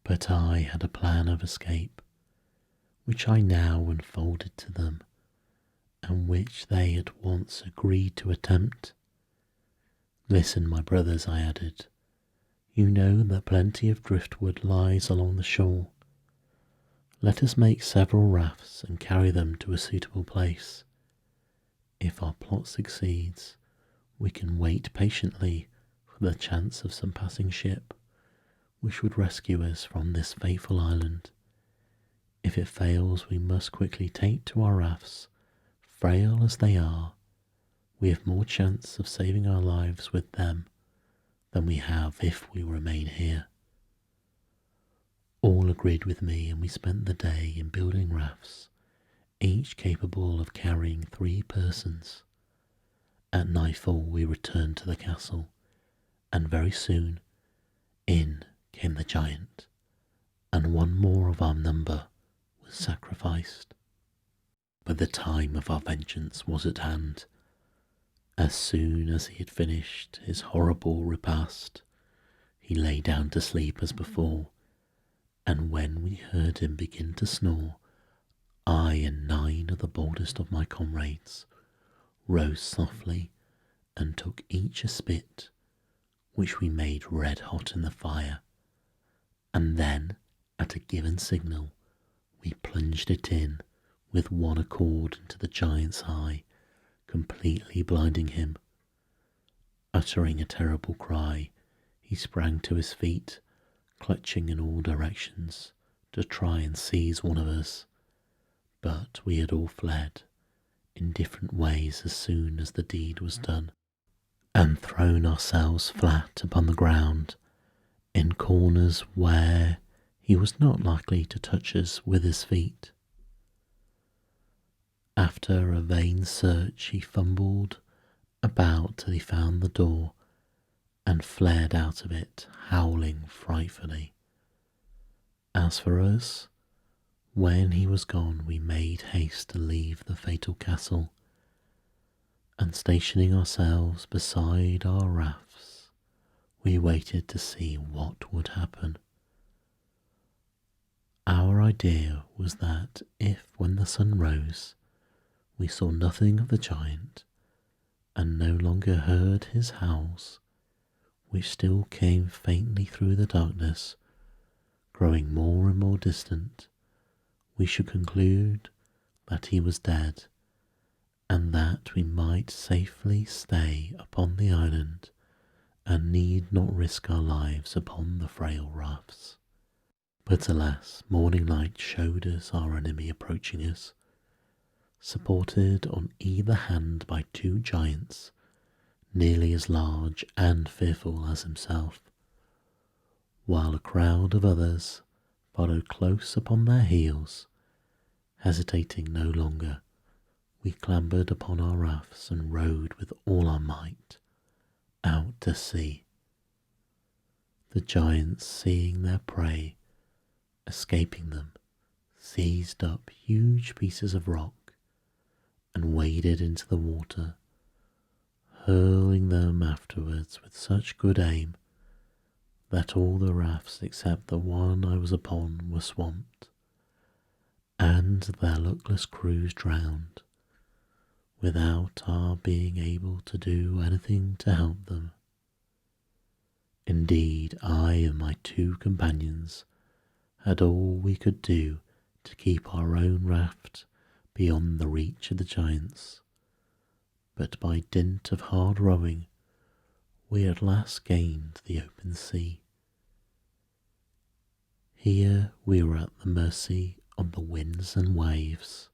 But I had a plan of escape, which I now unfolded to them, and which they at once agreed to attempt. Listen, my brothers, I added, you know that plenty of driftwood lies along the shore. Let us make several rafts and carry them to a suitable place. If our plot succeeds, we can wait patiently for the chance of some passing ship, which would rescue us from this fateful island. If it fails, we must quickly take to our rafts. Frail as they are, we have more chance of saving our lives with them than we have if we remain here. All agreed with me, and we spent the day in building rafts, each capable of carrying 3 persons. At nightfall we returned to the castle, and very soon in came the giant, and one more of our number was sacrificed. But the time of our vengeance was at hand. As soon as he had finished his horrible repast, he lay down to sleep as before, and when we heard him begin to snore, I and 9 of the boldest of my comrades rose softly and took each a spit, which we made red hot in the fire, and then, at a given signal, we plunged it in with one accord into the giant's eye, completely blinding him. Uttering a terrible cry, he sprang to his feet, clutching in all directions to try and seize one of us, but we had all fled in different ways as soon as the deed was done, and thrown ourselves flat upon the ground in corners where he was not likely to touch us with his feet. After a vain search, he fumbled about till he found the door and flared out of it, howling frightfully. As for us, when he was gone, we made haste to leave the fatal castle, and stationing ourselves beside our rafts, we waited to see what would happen. Our idea was that if, when the sun rose, we saw nothing of the giant, and no longer heard his howls, which still came faintly through the darkness, growing more and more distant, we should conclude that he was dead, and that we might safely stay upon the island and need not risk our lives upon the frail rafts. But alas, morning light showed us our enemy approaching us, supported on either hand by two giants nearly as large and fearful as himself, while a crowd of others followed close upon their heels. Hesitating no longer, we clambered upon our rafts and rowed with all our might out to sea. The giants, seeing their prey escaping them, seized up huge pieces of rock and waded into the water, hurling them afterwards with such good aim that all the rafts except the one I was upon were swamped, and their luckless crews drowned, without our being able to do anything to help them. Indeed, I and my two companions had all we could do to keep our own raft beyond the reach of the giants, but by dint of hard rowing we at last gained the open sea. Here we were at the mercy of the winds and waves,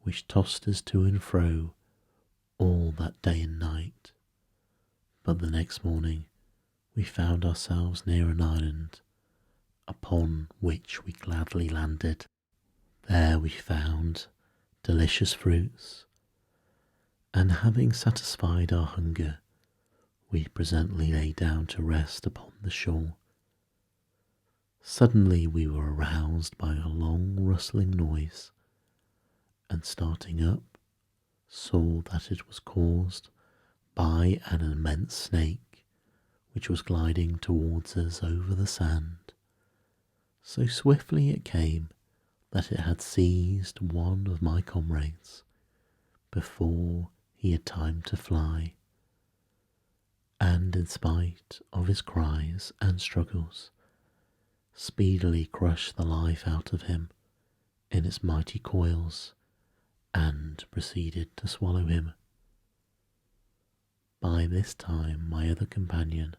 which tossed us to and fro all that day and night. But the next morning we found ourselves near an island, upon which we gladly landed. There we found delicious fruits, and having satisfied our hunger, we presently lay down to rest upon the shore. Suddenly we were aroused by a long rustling noise, and starting up, saw that it was caused by an immense snake which was gliding towards us over the sand. So swiftly it came that it had seized one of my comrades before he had time to fly, and in spite of his cries and struggles, speedily crushed the life out of him in its mighty coils and proceeded to swallow him. By this time my other companion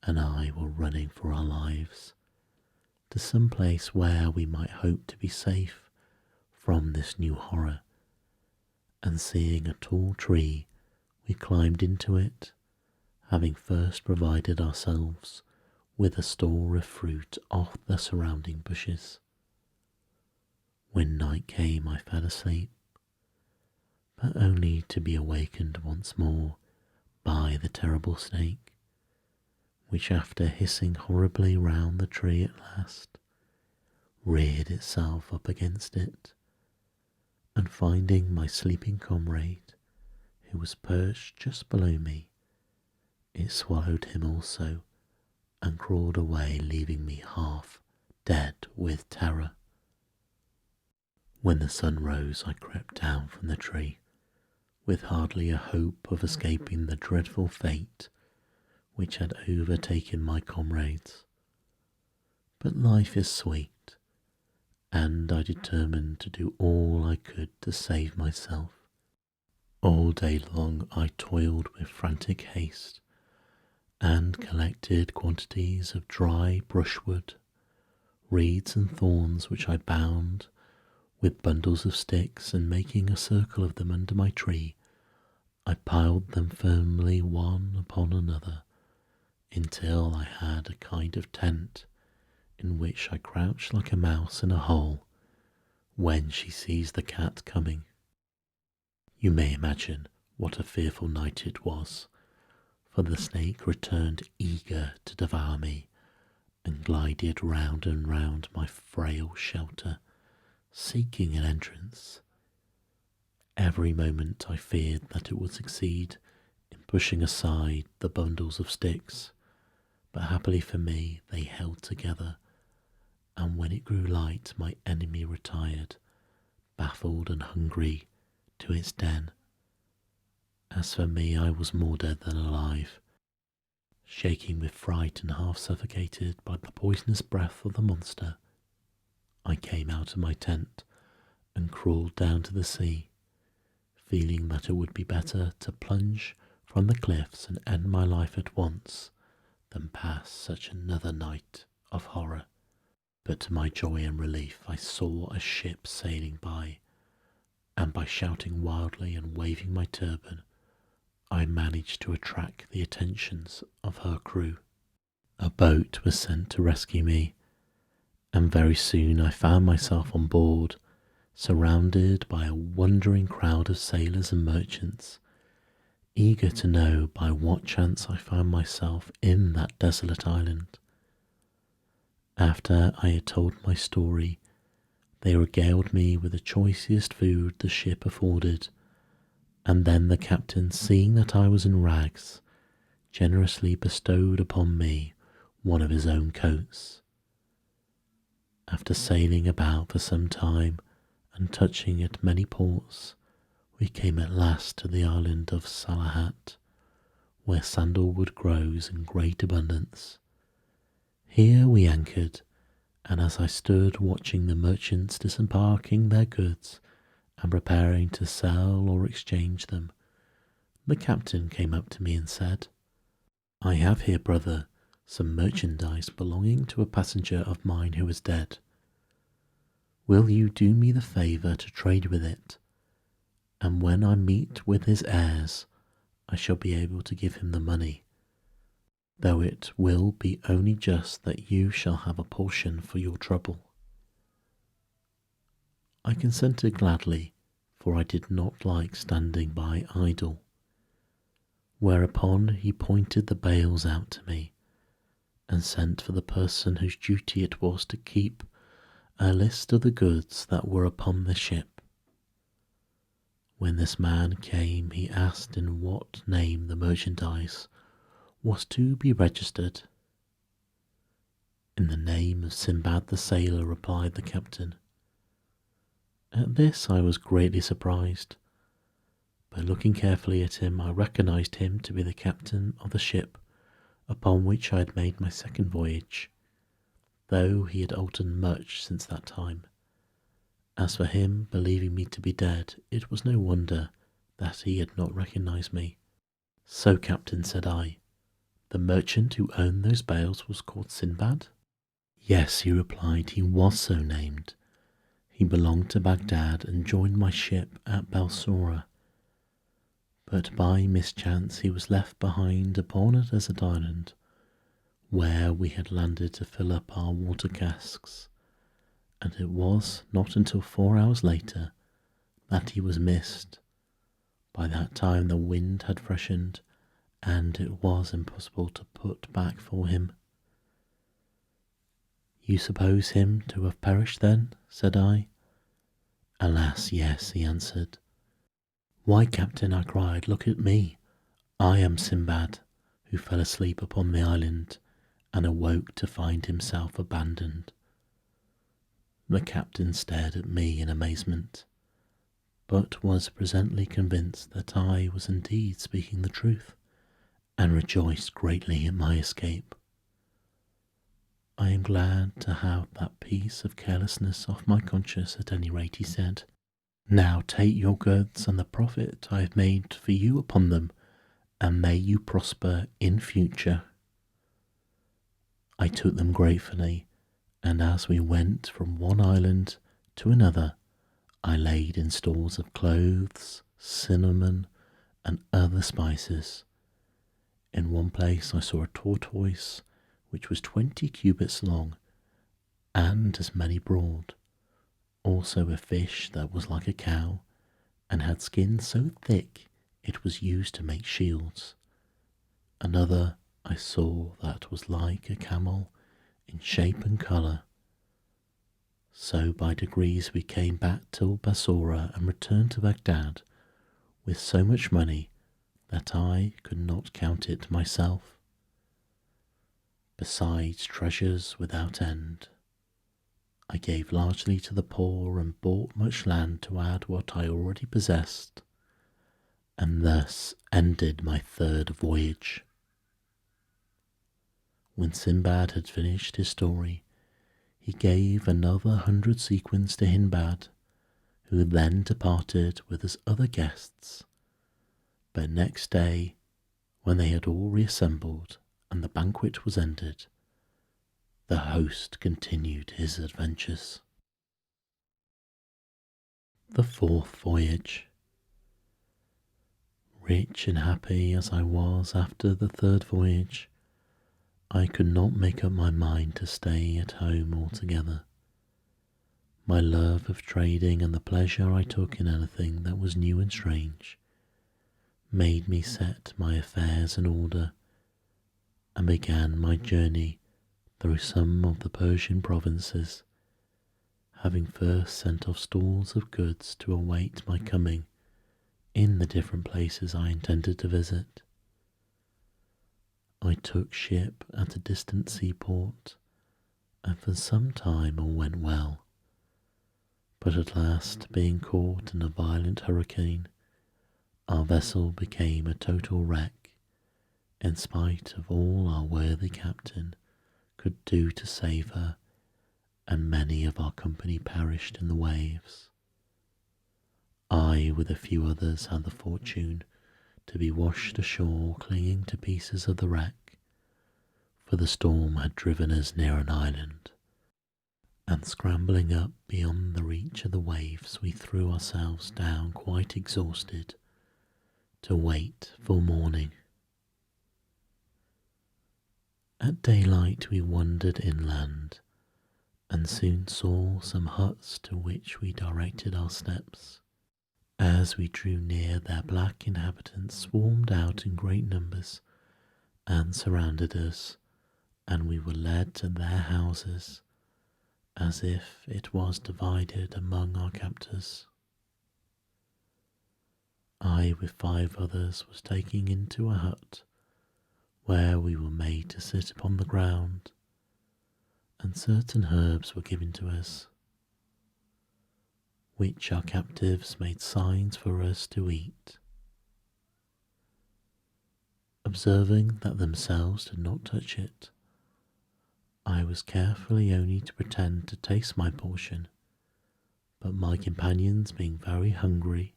and I were running for our lives to some place where we might hope to be safe from this new horror, and seeing a tall tree we climbed into it, having first provided ourselves with a store of fruit off the surrounding bushes. When night came I fell asleep, but only to be awakened once more by the terrible snake, which after hissing horribly round the tree at last, reared itself up against it, and finding my sleeping comrade, who was perched just below me, it swallowed him also, and crawled away, leaving me half dead with terror. When the sun rose, I crept down from the tree, with hardly a hope of escaping the dreadful fate which had overtaken my comrades. But life is sweet, and I determined to do all I could to save myself. All day long I toiled with frantic haste, and collected quantities of dry brushwood, reeds and thorns, which I bound with bundles of sticks, and making a circle of them under my tree, I piled them firmly one upon another until I had a kind of tent in which I crouched like a mouse in a hole when she sees the cat coming. You may imagine what a fearful night it was, for the snake returned eager to devour me, and glided round and round my frail shelter, seeking an entrance. Every moment I feared that it would succeed in pushing aside the bundles of sticks, but happily for me they held together, and when it grew light my enemy retired, baffled and hungry, to its den. As for me, I was more dead than alive, shaking with fright and half suffocated by the poisonous breath of the monster. I came out of my tent and crawled down to the sea, feeling that it would be better to plunge from the cliffs and end my life at once than pass such another night of horror. But to my joy and relief, I saw a ship sailing by, and by shouting wildly and waving my turban, I managed to attract the attentions of her crew. A boat was sent to rescue me, and very soon I found myself on board, surrounded by a wondering crowd of sailors and merchants, eager to know by what chance I found myself in that desolate island. After I had told my story, they regaled me with the choicest food the ship afforded, and then the captain, seeing that I was in rags, generously bestowed upon me one of his own coats. After sailing about for some time and touching at many ports, we came at last to the island of Salahat, where sandalwood grows in great abundance. Here we anchored, and as I stood watching the merchants disembarking their goods and preparing to sell or exchange them, the captain came up to me and said, "I have here, brother, some merchandise belonging to a passenger of mine who is dead. Will you do me the favour to trade with it? And when I meet with his heirs, I shall be able to give him the money, though it will be only just that you shall have a portion for your trouble." I consented gladly, for I did not like standing by idle. Whereupon he pointed the bales out to me, and sent for the person whose duty it was to keep a list of the goods that were upon the ship. When this man came, he asked in what name the merchandise was to be registered. "In the name of Sinbad the sailor," replied the captain. At this I was greatly surprised, but looking carefully at him, I recognized him to be the captain of the ship upon which I had made my second voyage, though he had altered much since that time. As for him, believing me to be dead, it was no wonder that he had not recognized me. "So, captain," said I, "the merchant who owned those bales was called Sindbad?" "Yes," he replied, "he was so named. He belonged to Baghdad and joined my ship at Balsora. But by mischance he was left behind upon a desert island, where we had landed to fill up our water casks, and it was not until 4 hours later that he was missed. By that time the wind had freshened, and it was impossible to put back for him." "You suppose him to have perished then?" said I. "Alas, yes," he answered. "Why, captain," I cried, "look at me. I am Sinbad, who fell asleep upon the island and awoke to find himself abandoned." The captain stared at me in amazement, but was presently convinced that I was indeed speaking the truth, and rejoiced greatly at my escape. "I am glad to have that piece of carelessness off my conscience at any rate," he said. "Now take your goods and the profit I have made for you upon them, and may you prosper in future." I took them gratefully, and as we went from one island to another, I laid in stores of clothes, cinnamon, and other spices. In one place I saw a tortoise which was 20 cubits long and as many broad, also a fish that was like a cow and had skin so thick it was used to make shields. Another I saw that was like a camel in shape and colour. So by degrees we came back to Basora and returned to Baghdad with so much money that I could not count it myself, besides treasures without end. I gave largely to the poor and bought much land to add what I already possessed, and thus ended my third voyage. When Sinbad had finished his story, he gave another 100 sequins to Hindbad, who then departed with his other guests. But next day, when they had all reassembled and the banquet was ended, the host continued his adventures. The fourth voyage. Rich and happy as I was after the third voyage, I could not make up my mind to stay at home altogether. My love of trading and the pleasure I took in anything that was new and strange made me set my affairs in order and began my journey through some of the Persian provinces, having first sent off stores of goods to await my coming in the different places I intended to visit. I took ship at a distant seaport, and for some time all went well. But at last, being caught in a violent hurricane, our vessel became a total wreck, in spite of all our worthy captain could do to save her, and many of our company perished in the waves. I, with a few others, had the fortune to be washed ashore clinging to pieces of the wreck, for the storm had driven us near an island, and scrambling up beyond the reach of the waves, we threw ourselves down quite exhausted to wait for morning. At daylight we wandered inland, and soon saw some huts to which we directed our steps. As we drew near, their black inhabitants swarmed out in great numbers and surrounded us, and we were led to their houses as if it was divided among our captors. I, with 5 others, was taken into a hut where we were made to sit upon the ground, and certain herbs were given to us, which our captives made signs for us to eat. Observing that themselves did not touch it, I was carefully only to pretend to taste my portion, but my companions, being very hungry,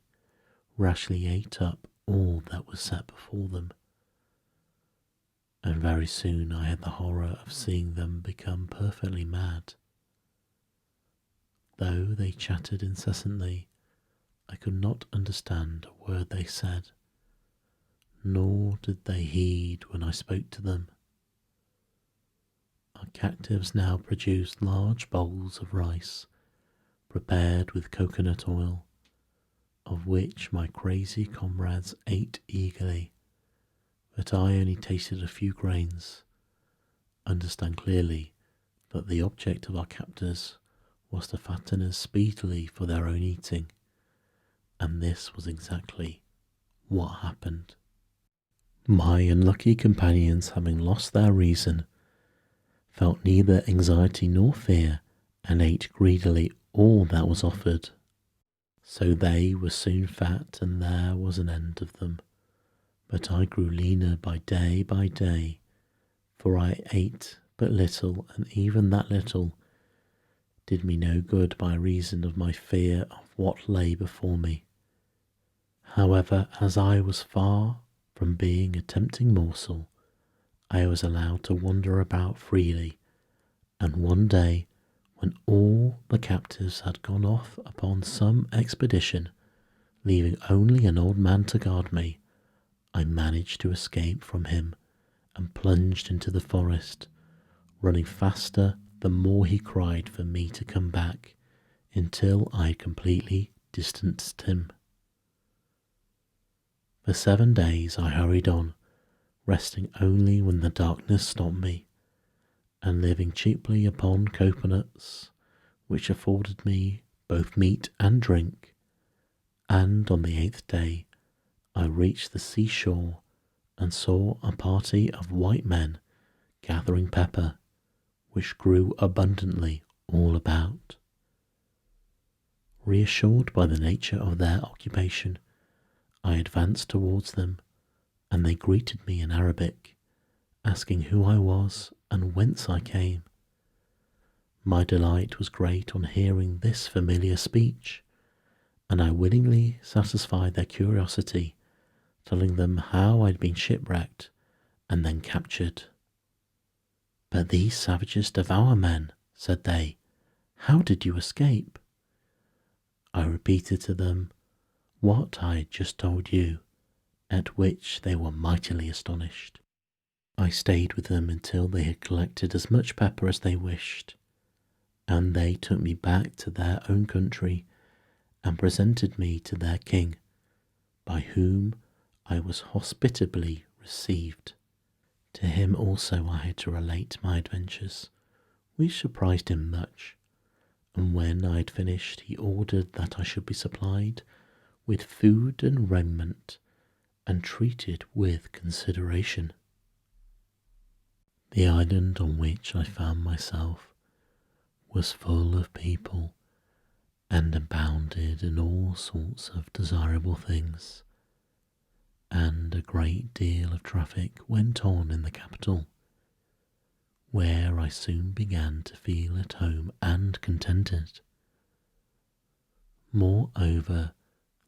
rashly ate up all that was set before them, and very soon I had the horror of seeing them become perfectly mad. Though they chattered incessantly, I could not understand a word they said, nor did they heed when I spoke to them. Our captives now produced large bowls of rice, prepared with coconut oil, of which my crazy comrades ate eagerly, but I only tasted a few grains. Understand clearly that the object of our captors was to fatten us speedily for their own eating, and this was exactly what happened. My unlucky companions, having lost their reason, felt neither anxiety nor fear, and ate greedily all that was offered. So they were soon fat, and there was an end of them. But I grew leaner by day, for I ate but little, and even that little did me no good by reason of my fear of what lay before me. However, as I was far from being a tempting morsel, I was allowed to wander about freely, and one day, when all the captives had gone off upon some expedition, leaving only an old man to guard me, I managed to escape from him and plunged into the forest, running faster the more he cried for me to come back, until I had completely distanced him. For 7 days I hurried on, resting only when the darkness stopped me, and living cheaply upon coconuts, which afforded me both meat and drink. And on the 8th day I reached the seashore and saw a party of white men gathering pepper, which grew abundantly all about. Reassured by the nature of their occupation, I advanced towards them, and they greeted me in Arabic, asking who I was and whence I came. My delight was great on hearing this familiar speech, and I willingly satisfied their curiosity, telling them how I'd been shipwrecked and then captured. "But these savages devour men," said they. "How did you escape?" I repeated to them what I had just told you, at which they were mightily astonished. I stayed with them until they had collected as much pepper as they wished, and they took me back to their own country and presented me to their king, by whom I was hospitably received. To him also I had to relate my adventures, which surprised him much, and when I had finished he ordered that I should be supplied with food and raiment and treated with consideration. The island on which I found myself was full of people and abounded in all sorts of desirable things, and a great deal of traffic went on in the capital, where I soon began to feel at home and contented. Moreover,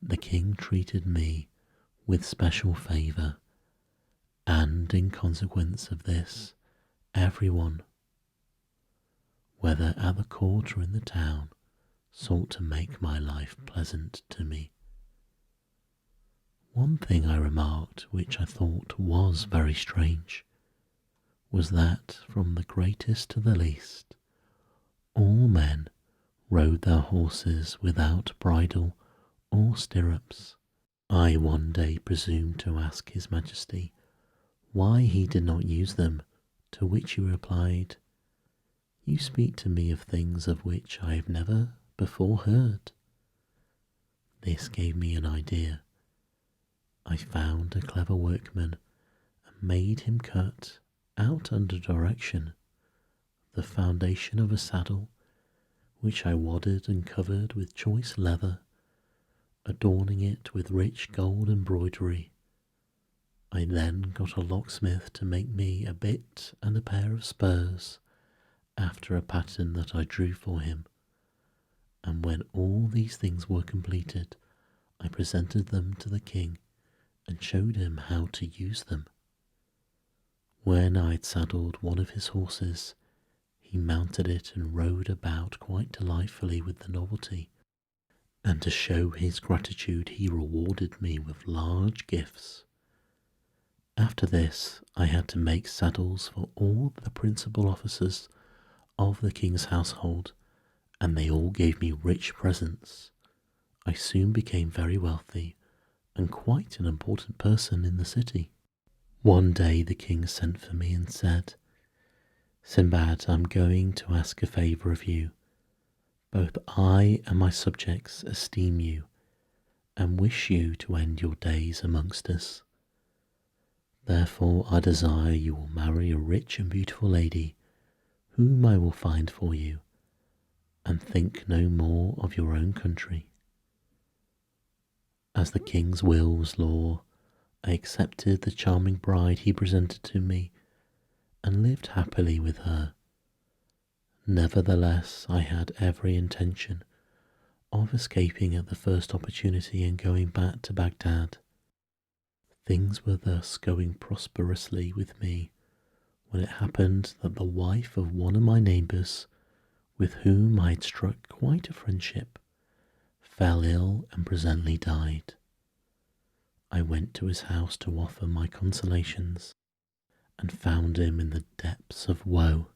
the king treated me with special favour, and in consequence of this, everyone, whether at the court or in the town, sought to make my life pleasant to me. One thing I remarked which I thought was very strange was that from the greatest to the least, all men rode their horses without bridle or stirrups. I one day presumed to ask His Majesty why he did not use them, to which he replied, "You speak to me of things of which I have never before heard." This gave me an idea. I found a clever workman and made him cut out under direction the foundation of a saddle, which I wadded and covered with choice leather, adorning it with rich gold embroidery. I then got a locksmith to make me a bit and a pair of spurs, after a pattern that I drew for him, and when all these things were completed, I presented them to the king and showed him how to use them. When I had saddled one of his horses, he mounted it and rode about quite delightfully with the novelty, and to show his gratitude he rewarded me with large gifts. After this I had to make saddles for all the principal officers of the king's household, and they all gave me rich presents. I soon became very wealthy and quite an important person in the city. One day the king sent for me and said, "Sinbad, I'm going to ask a favour of you. Both I and my subjects esteem you and wish you to end your days amongst us. Therefore I desire you will marry a rich and beautiful lady, whom I will find for you, and think no more of your own country." As the king's will was law, I accepted the charming bride he presented to me, and lived happily with her. Nevertheless, I had every intention of escaping at the first opportunity and going back to Baghdad. Things were thus going prosperously with me when it happened that the wife of one of my neighbours, with whom I had struck quite a friendship, fell ill and presently died. I went to his house to offer my consolations, and found him in the depths of woe.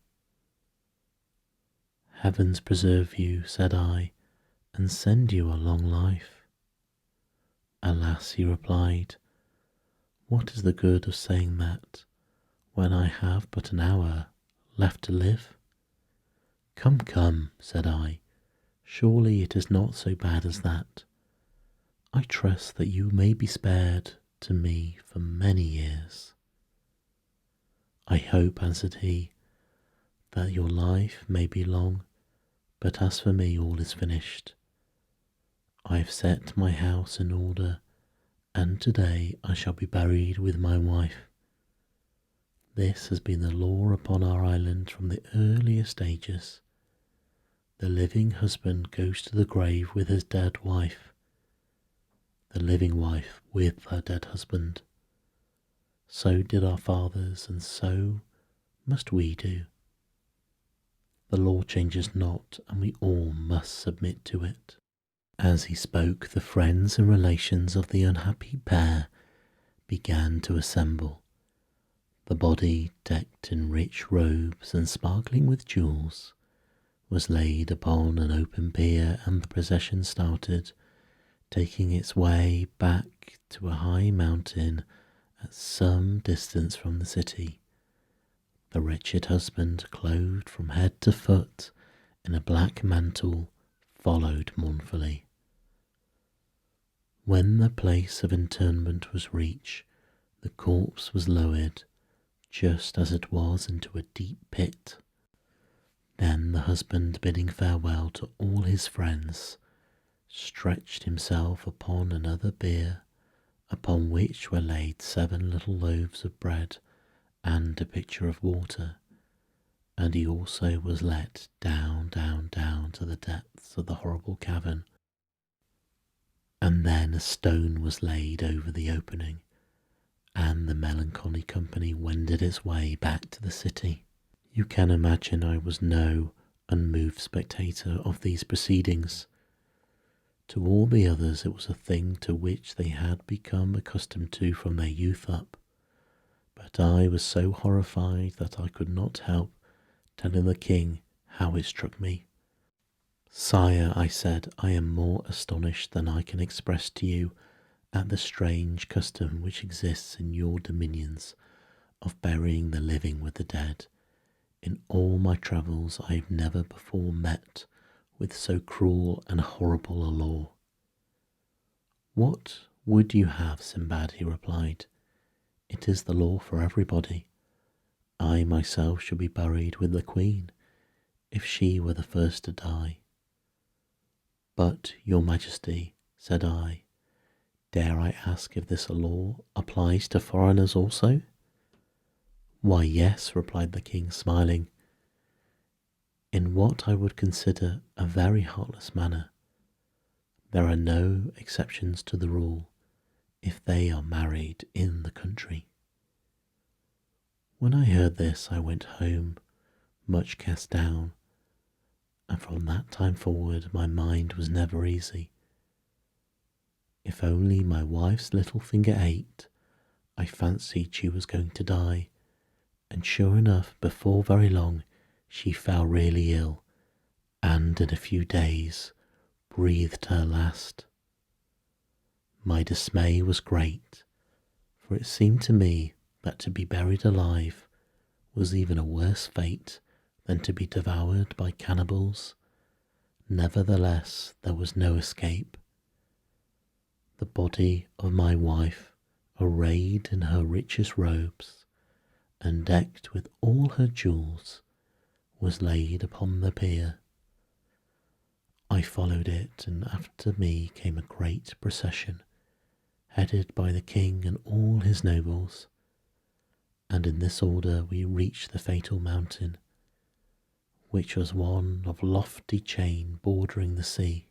"Heavens preserve you," said I, "and send you a long life." "Alas," he replied, "what is the good of saying that, when I have but an hour left to live?" "Come, come," said I, "surely it is not so bad as that. I trust that you may be spared to me for many years." "I hope," answered he, "that your life may be long, but as for me all is finished. I have set my house in order, and today I shall be buried with my wife. This has been the law upon our island from the earliest ages. The living husband goes to the grave with his dead wife, the living wife with her dead husband. So did our fathers, and so must we do. The law changes not, and we all must submit to it. As he spoke, the friends and relations of the unhappy pair began to assemble. The body, decked in rich robes and sparkling with jewels, was laid upon an open bier, and the procession started, taking its way back to a high mountain at some distance from the city. The wretched husband, clothed from head to foot in a black mantle, followed mournfully. When the place of interment was reached, the corpse was lowered, just as it was, into a deep pit. Then the husband, bidding farewell to all his friends, stretched himself upon another bier, upon which were laid 7 little loaves of bread and a pitcher of water, and he also was let down, down, down to the depths of the horrible cavern. And then a stone was laid over the opening, and the melancholy company wended its way back to the city. You can imagine I was no unmoved spectator of these proceedings. To all the others it was a thing to which they had become accustomed to from their youth up, but I was so horrified that I could not help telling the king how it struck me. "Sire," I said, "I am more astonished than I can express to you at the strange custom which exists in your dominions of burying the living with the dead. In all my travels I have never before met with so cruel and horrible a law." "What would you have, Sinbad?" he replied. "It is the law for everybody. I myself should be buried with the queen, if she were the first to die." "But, your majesty," said I, "dare I ask if this law applies to foreigners also?" "Why, yes," replied the king, smiling, "in what I would consider a very heartless manner. There are no exceptions to the rule if they are married in the country." When I heard this, I went home much cast down, and from that time forward my mind was never easy. If only my wife's little finger ached, I fancied she was going to die, and sure enough, before very long, she fell really ill, and in a few days breathed her last. My dismay was great, for it seemed to me that to be buried alive was even a worse fate than to be devoured by cannibals. Nevertheless, there was no escape. The body of my wife, arrayed in her richest robes and decked with all her jewels, was laid upon the bier. I followed it, and after me came a great procession, headed by the king and all his nobles, and in this order we reached the fatal mountain, which was one of lofty chain bordering the sea.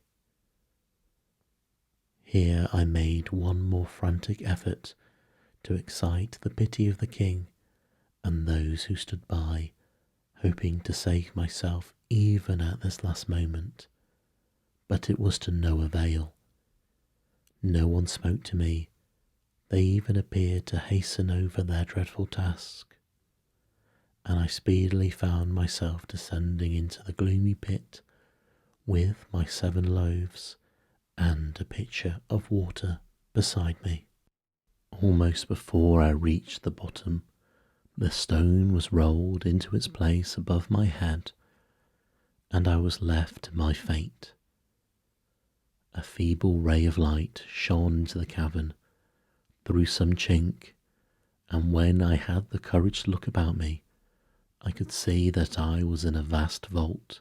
Here I made one more frantic effort to excite the pity of the king and those who stood by, hoping to save myself even at this last moment, but it was to no avail. No one spoke to me. They even appeared to hasten over their dreadful task, and I speedily found myself descending into the gloomy pit with my 7 loaves and a pitcher of water beside me. Almost before I reached the bottom, the stone was rolled into its place above my head, and I was left to my fate. A feeble ray of light shone into the cavern through some chink, and when I had the courage to look about me, I could see that I was in a vast vault,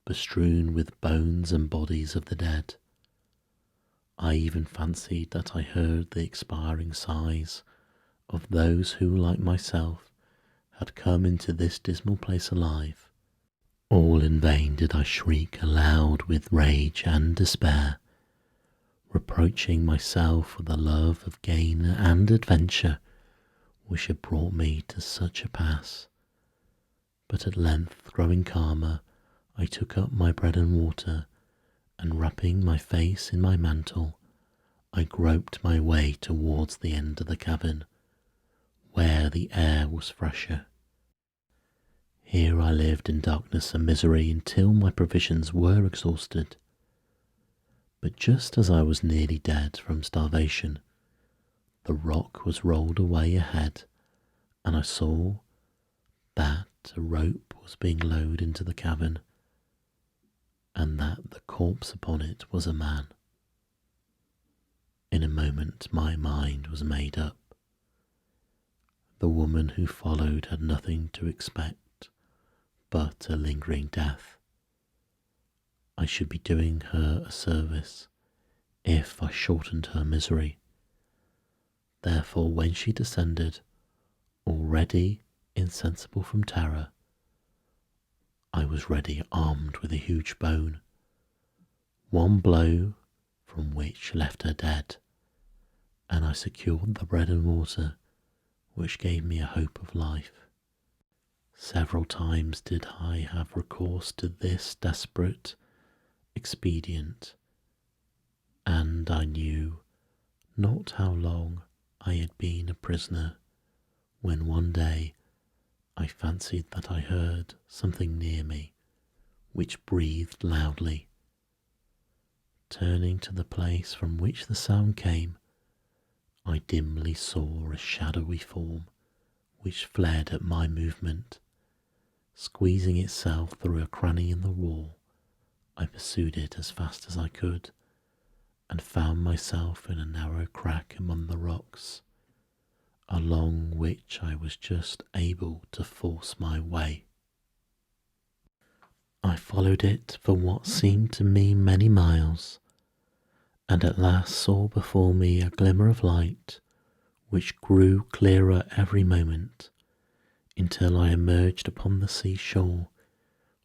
bestrewn with bones and bodies of the dead. I even fancied that I heard the expiring sighs of those who, like myself, had come into this dismal place alive. All in vain did I shriek aloud with rage and despair. reproaching myself for the love of gain and adventure which had brought me to such a pass. But at length, growing calmer, I took up my bread and water, and wrapping my face in my mantle, I groped my way towards the end of the cavern, where the air was fresher. Here I lived in darkness and misery until my provisions were exhausted. But just as I was nearly dead from starvation, the rock was rolled away ahead, and I saw that a rope was being lowered into the cavern, and that the corpse upon it was a man. In a moment my mind was made up. The woman who followed had nothing to expect but a lingering death. I should be doing her a service if I shortened her misery. Therefore, when she descended, already insensible from terror, I was ready, armed with a huge bone, one blow from which left her dead, and I secured the bread and water which gave me a hope of life. Several times did I have recourse to this desperate expedient, and I knew not how long I had been a prisoner when one day I fancied that I heard something near me which breathed loudly. Turning to the place from which the sound came, I dimly saw a shadowy form which fled at my movement. Squeezing itself through a cranny in the wall, I pursued it as fast as I could, and found myself in a narrow crack among the rocks, along which I was just able to force my way. I followed it for what seemed to me many miles, and at last saw before me a glimmer of light which grew clearer every moment, until I emerged upon the seashore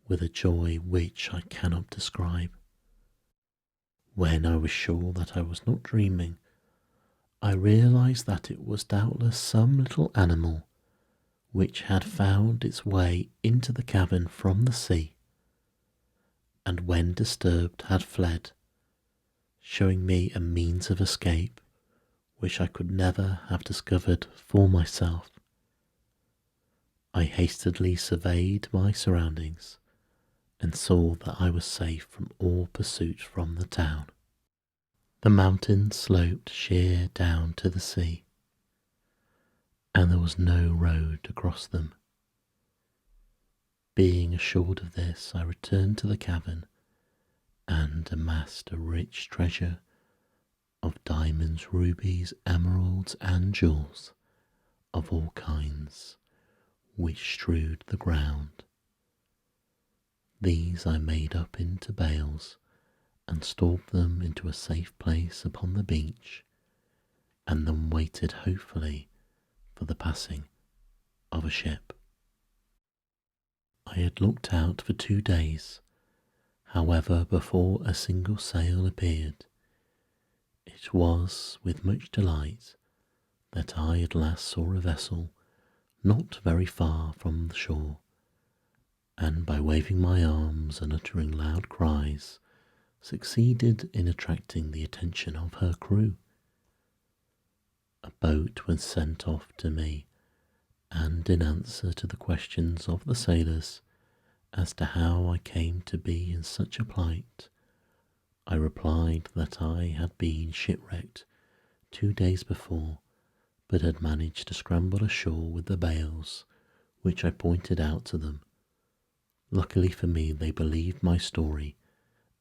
with a joy which I cannot describe. When I was sure that I was not dreaming, I realized that it was doubtless some little animal which had found its way into the cavern from the sea, and when disturbed had fled, showing me a means of escape which I could never have discovered for myself. I hastily surveyed my surroundings and saw that I was safe from all pursuit from the town. The mountains sloped sheer down to the sea, and there was no road across them. Being assured of this, I returned to the cavern and amassed a rich treasure of diamonds, rubies, emeralds, and jewels of all kinds, which strewed the ground. These I made up into bales and stored them into a safe place upon the beach, and then waited hopefully for the passing of a ship. I had looked out for 2 days, however, before a single sail appeared. It was with much delight that I at last saw a vessel not very far from the shore, and by waving my arms and uttering loud cries, succeeded in attracting the attention of her crew. A boat was sent off to me, and in answer to the questions of the sailors as to how I came to be in such a plight, I replied that I had been shipwrecked 2 days before, but had managed to scramble ashore with the bales, which I pointed out to them. Luckily for me, they believed my story,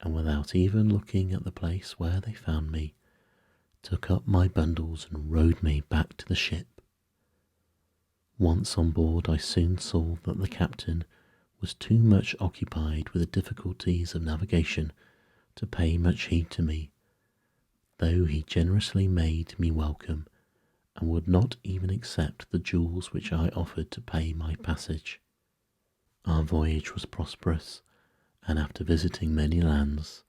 and without even looking at the place where they found me, took up my bundles and rowed me back to the ship. Once on board, I soon saw that the captain was too much occupied with the difficulties of navigation to pay much heed to me, though he generously made me welcome, and would not even accept the jewels which I offered to pay my passage. Our voyage was prosperous, and after visiting many lands,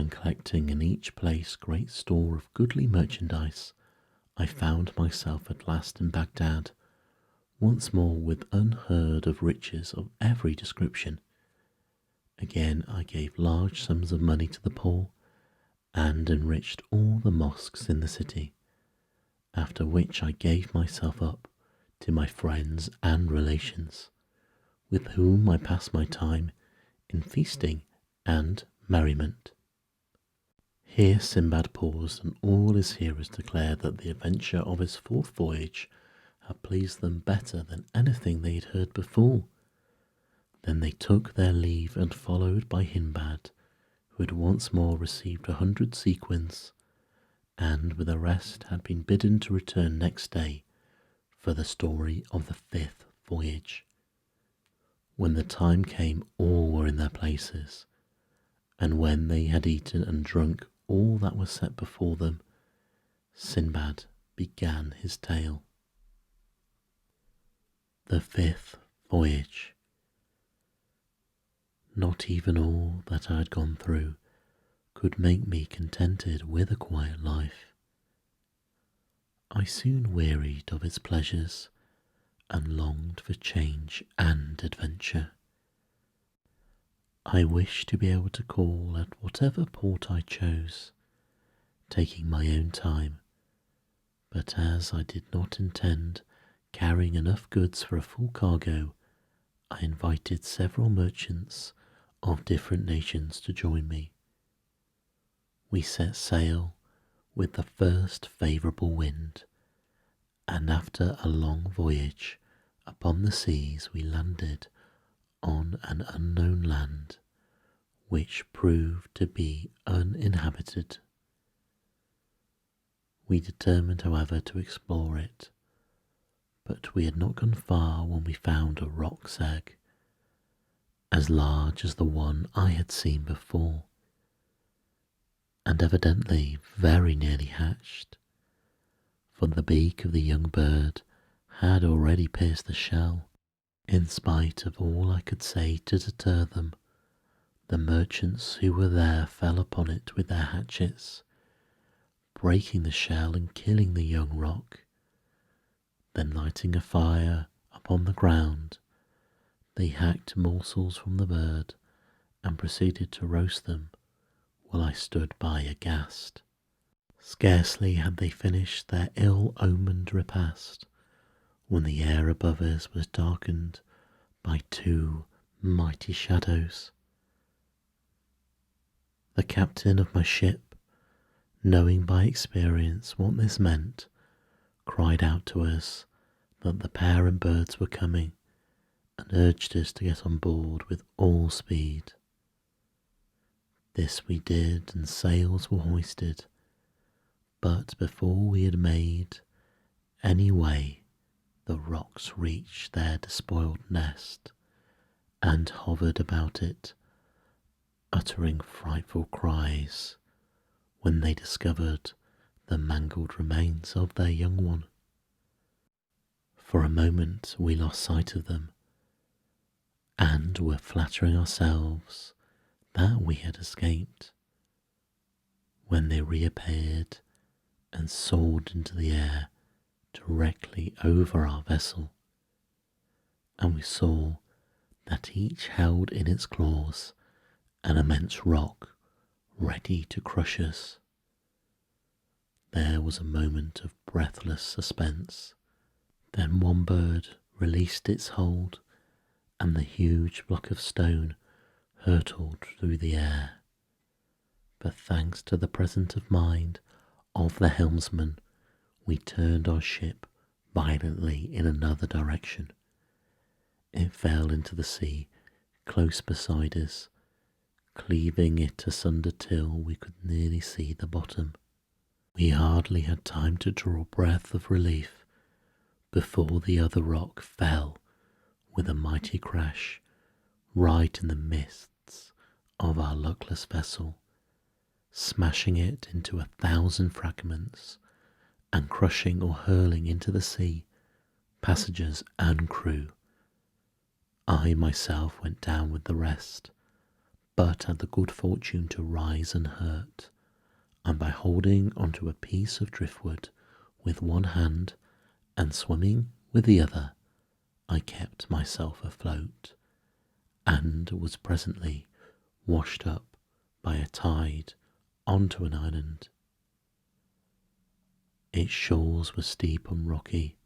and collecting in each place great store of goodly merchandise, I found myself at last in Baghdad, once more with unheard of riches of every description. Again I gave large sums of money to the poor, and enriched all the mosques in the city, after which I gave myself up to my friends and relations, with whom I passed my time in feasting and merriment. Here Sinbad paused, and all his hearers declared that the adventure of his fourth voyage had pleased them better than anything they had heard before. Then they took their leave, and followed by Hindbad, who had once more received 100 sequins, and with the rest had been bidden to return next day for the story of the fifth voyage. When the time came, all were in their places, and when they had eaten and drunk all that was set before them, Sinbad began his tale. The fifth voyage. Not even all that I had gone through could make me contented with a quiet life. I soon wearied of its pleasures and longed for change and adventure. I wished to be able to call at whatever port I chose, taking my own time, but as I did not intend carrying enough goods for a full cargo, I invited several merchants of different nations to join me. We set sail with the first favourable wind, and after a long voyage upon the seas we landed on an unknown land, which proved to be uninhabited. We determined, however, to explore it, but we had not gone far when we found a roc's egg, as large as the one I had seen before, and evidently very nearly hatched, for the beak of the young bird had already pierced the shell. In spite of all I could say to deter them, the merchants who were there fell upon it with their hatchets, breaking the shell and killing the young roc. Then lighting a fire upon the ground, they hacked morsels from the bird and proceeded to roast them, while I stood by aghast. Scarcely had they finished their ill-omened repast when the air above us was darkened by two mighty shadows. The captain of my ship, knowing by experience what this meant, cried out to us that the parent birds were coming, and urged us to get on board with all speed. This we did, and sails were hoisted, but before we had made any way, the rocks reached their despoiled nest, and hovered about it, uttering frightful cries when they discovered the mangled remains of their young one. For a moment we lost sight of them, and were flattering ourselves that we had escaped, when they reappeared and soared into the air directly over our vessel, and we saw that each held in its claws an immense rock ready to crush us. There was a moment of breathless suspense. Then one bird released its hold, and the huge block of stone hurtled through the air. But thanks to the presence of mind of the helmsman, we turned our ship violently in another direction. It fell into the sea close beside us, cleaving it asunder till we could nearly see the bottom. We hardly had time to draw breath of relief before the other rock fell with a mighty crash right in the midst of our luckless vessel, smashing it into 1,000 fragments and crushing or hurling into the sea passengers and crew. I myself went down with the rest, but had the good fortune to rise unhurt, and by holding onto a piece of driftwood with one hand and swimming with the other, I kept myself afloat, and was presently washed up by a tide onto an island. Its shores were steep and rocky,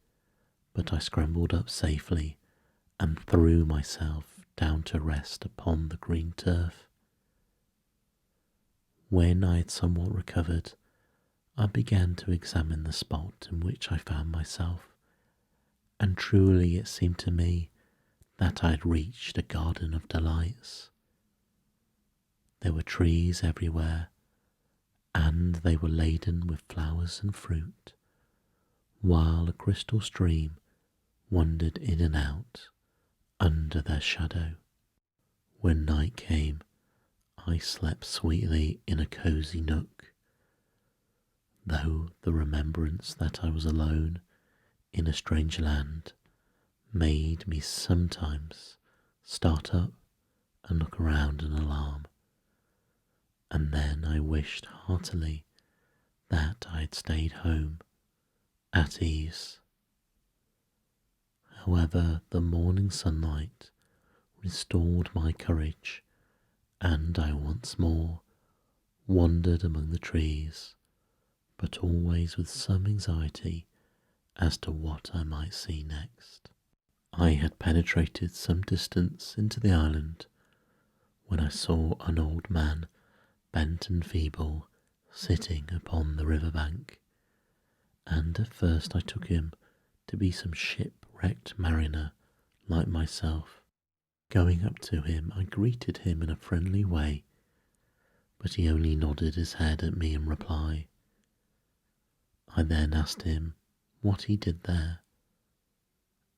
but I scrambled up safely and threw myself down to rest upon the green turf. When I had somewhat recovered, I began to examine the spot in which I found myself, and truly it seemed to me that I had reached a garden of delights. There were trees everywhere, and they were laden with flowers and fruit, while a crystal stream wandered in and out under their shadow. When night came, I slept sweetly in a cosy nook, though the remembrance that I was alone in a strange land made me sometimes start up and look around in alarm, and then I wished heartily that I had stayed home at ease. However, the morning sunlight restored my courage, and I once more wandered among the trees, but always with some anxiety as to what I might see next. I had penetrated some distance into the island when I saw an old man, bent and feeble, sitting upon the river bank, and at first I took him to be some shipwrecked mariner like myself. Going up to him, I greeted him in a friendly way, but he only nodded his head at me in reply. I then asked him what he did there,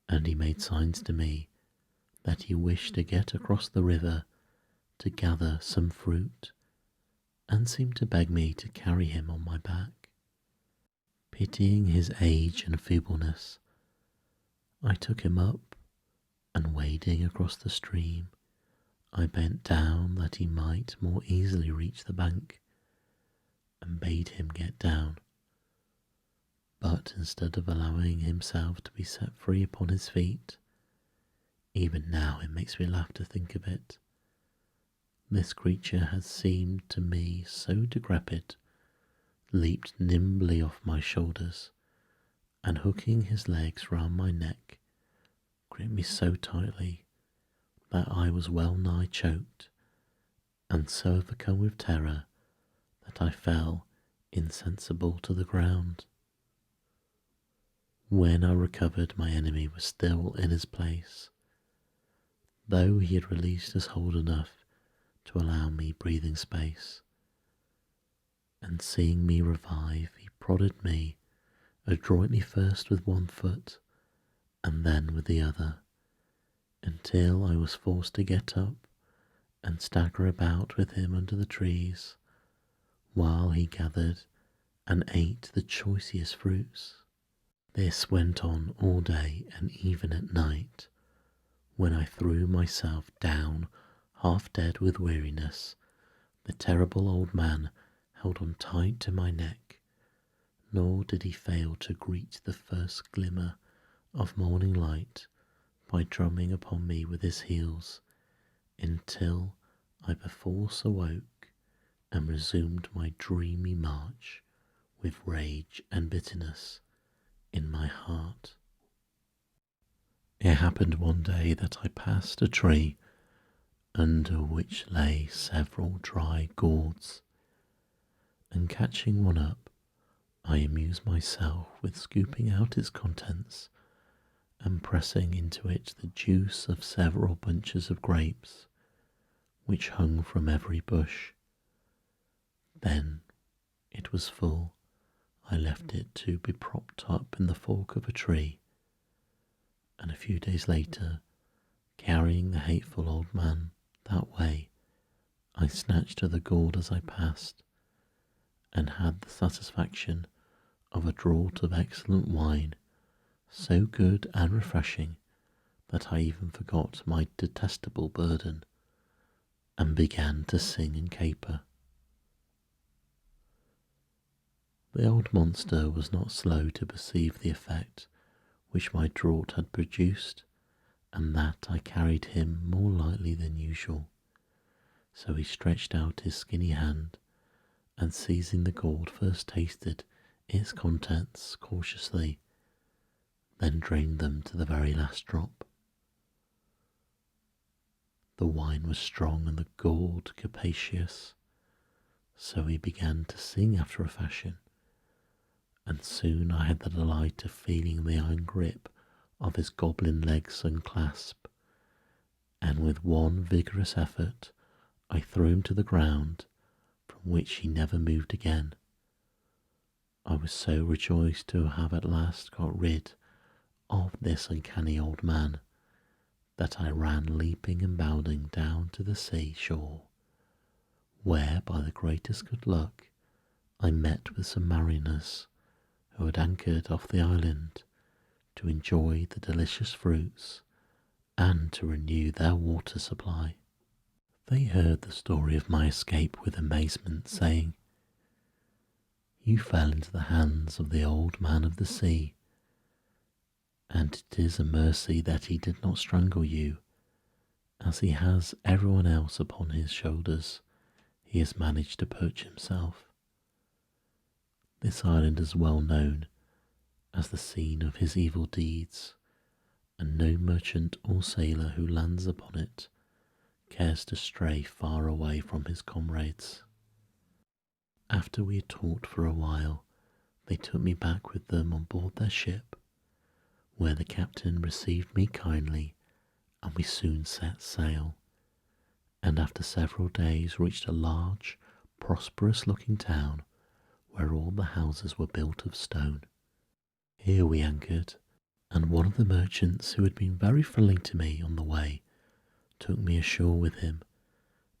and he made signs to me that he wished to get across the river to gather some fruit, and seemed to beg me to carry him on my back. Pitying his age and feebleness, I took him up, and wading across the stream, I bent down that he might more easily reach the bank, and bade him get down. But instead of allowing himself to be set free upon his feet, even now it makes me laugh to think of it, this creature had seemed to me so decrepit, leaped nimbly off my shoulders, and hooking his legs round my neck, gripped me so tightly that I was well nigh choked, and so overcome with terror that I fell insensible to the ground. When I recovered, my enemy was still in his place, though he had released his hold enough to allow me breathing space, and seeing me revive, he prodded me adroitly first with one foot and then with the other, until I was forced to get up and stagger about with him under the trees, while he gathered and ate the choicest fruits. This went on all day, and even at night, when I threw myself down half dead with weariness, the terrible old man held on tight to my neck, nor did he fail to greet the first glimmer of morning light by drumming upon me with his heels, until I perforce awoke and resumed my dreamy march with rage and bitterness in my heart. It happened one day that I passed a tree under which lay several dry gourds, and catching one up, I amused myself with scooping out its contents and pressing into it the juice of several bunches of grapes which hung from every bush. Then it was full. I left it to be propped up in the fork of a tree, and a few days later, carrying the hateful old man that way, I snatched at the gourd as I passed, and had the satisfaction of a draught of excellent wine, so good and refreshing that I even forgot my detestable burden, and began to sing and caper. The old monster was not slow to perceive the effect which my draught had produced, and that I carried him more lightly than usual. So he stretched out his skinny hand, and seizing the gourd first tasted its contents cautiously, then drained them to the very last drop. The wine was strong and the gourd capacious, so he began to sing after a fashion, and soon I had the delight of feeling the iron grip of his goblin legs unclasp, and with one vigorous effort I threw him to the ground, from which he never moved again. I was so rejoiced to have at last got rid of this uncanny old man that I ran leaping and bounding down to the seashore, where, by the greatest good luck, I met with some mariners who had anchored off the island to enjoy the delicious fruits and to renew their water supply. They heard the story of my escape with amazement, saying, "You fell into the hands of the old man of the sea, and it is a mercy that he did not strangle you, as he has everyone else upon his shoulders. He has managed to perch himself. This island is well known as the scene of his evil deeds, and no merchant or sailor who lands upon it cares to stray far away from his comrades." After we had talked for a while, they took me back with them on board their ship, where the captain received me kindly, and we soon set sail, and after several days reached a large, prosperous-looking town where all the houses were built of stone. Here we anchored, and one of the merchants, who had been very friendly to me on the way, took me ashore with him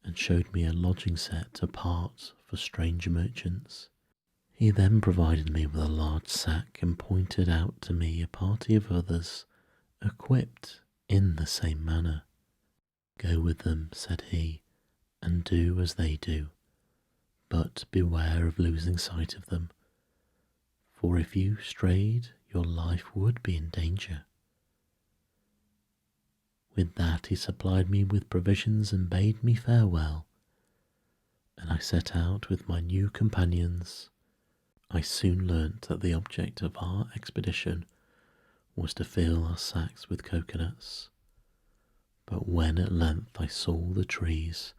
and showed me a lodging set apart for strange merchants. He then provided me with a large sack and pointed out to me a party of others equipped in the same manner. "Go with them," said he, "and do as they do, but beware of losing sight of them, for if you strayed your life would be in danger." With that he supplied me with provisions and bade me farewell, and I set out with my new companions. I soon learnt that the object of our expedition was to fill our sacks with coconuts, but when at length I saw the trees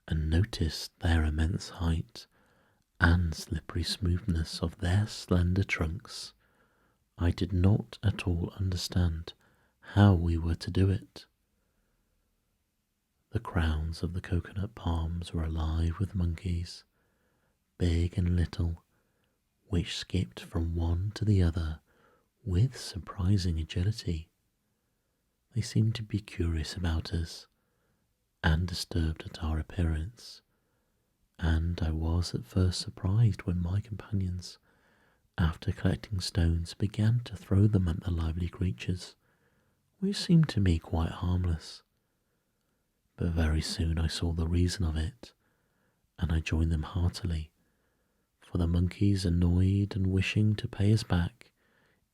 and noticed their immense height and slippery smoothness of their slender trunks, I did not at all understand how we were to do it. The crowns of the coconut palms were alive with monkeys, big and little, which skipped from one to the other with surprising agility. They seemed to be curious about us and disturbed at our appearance, and I was at first surprised when my companions, after collecting stones, began to throw them at the lively creatures, which seemed to me quite harmless. But very soon I saw the reason of it, and I joined them heartily, for the monkeys, annoyed and wishing to pay us back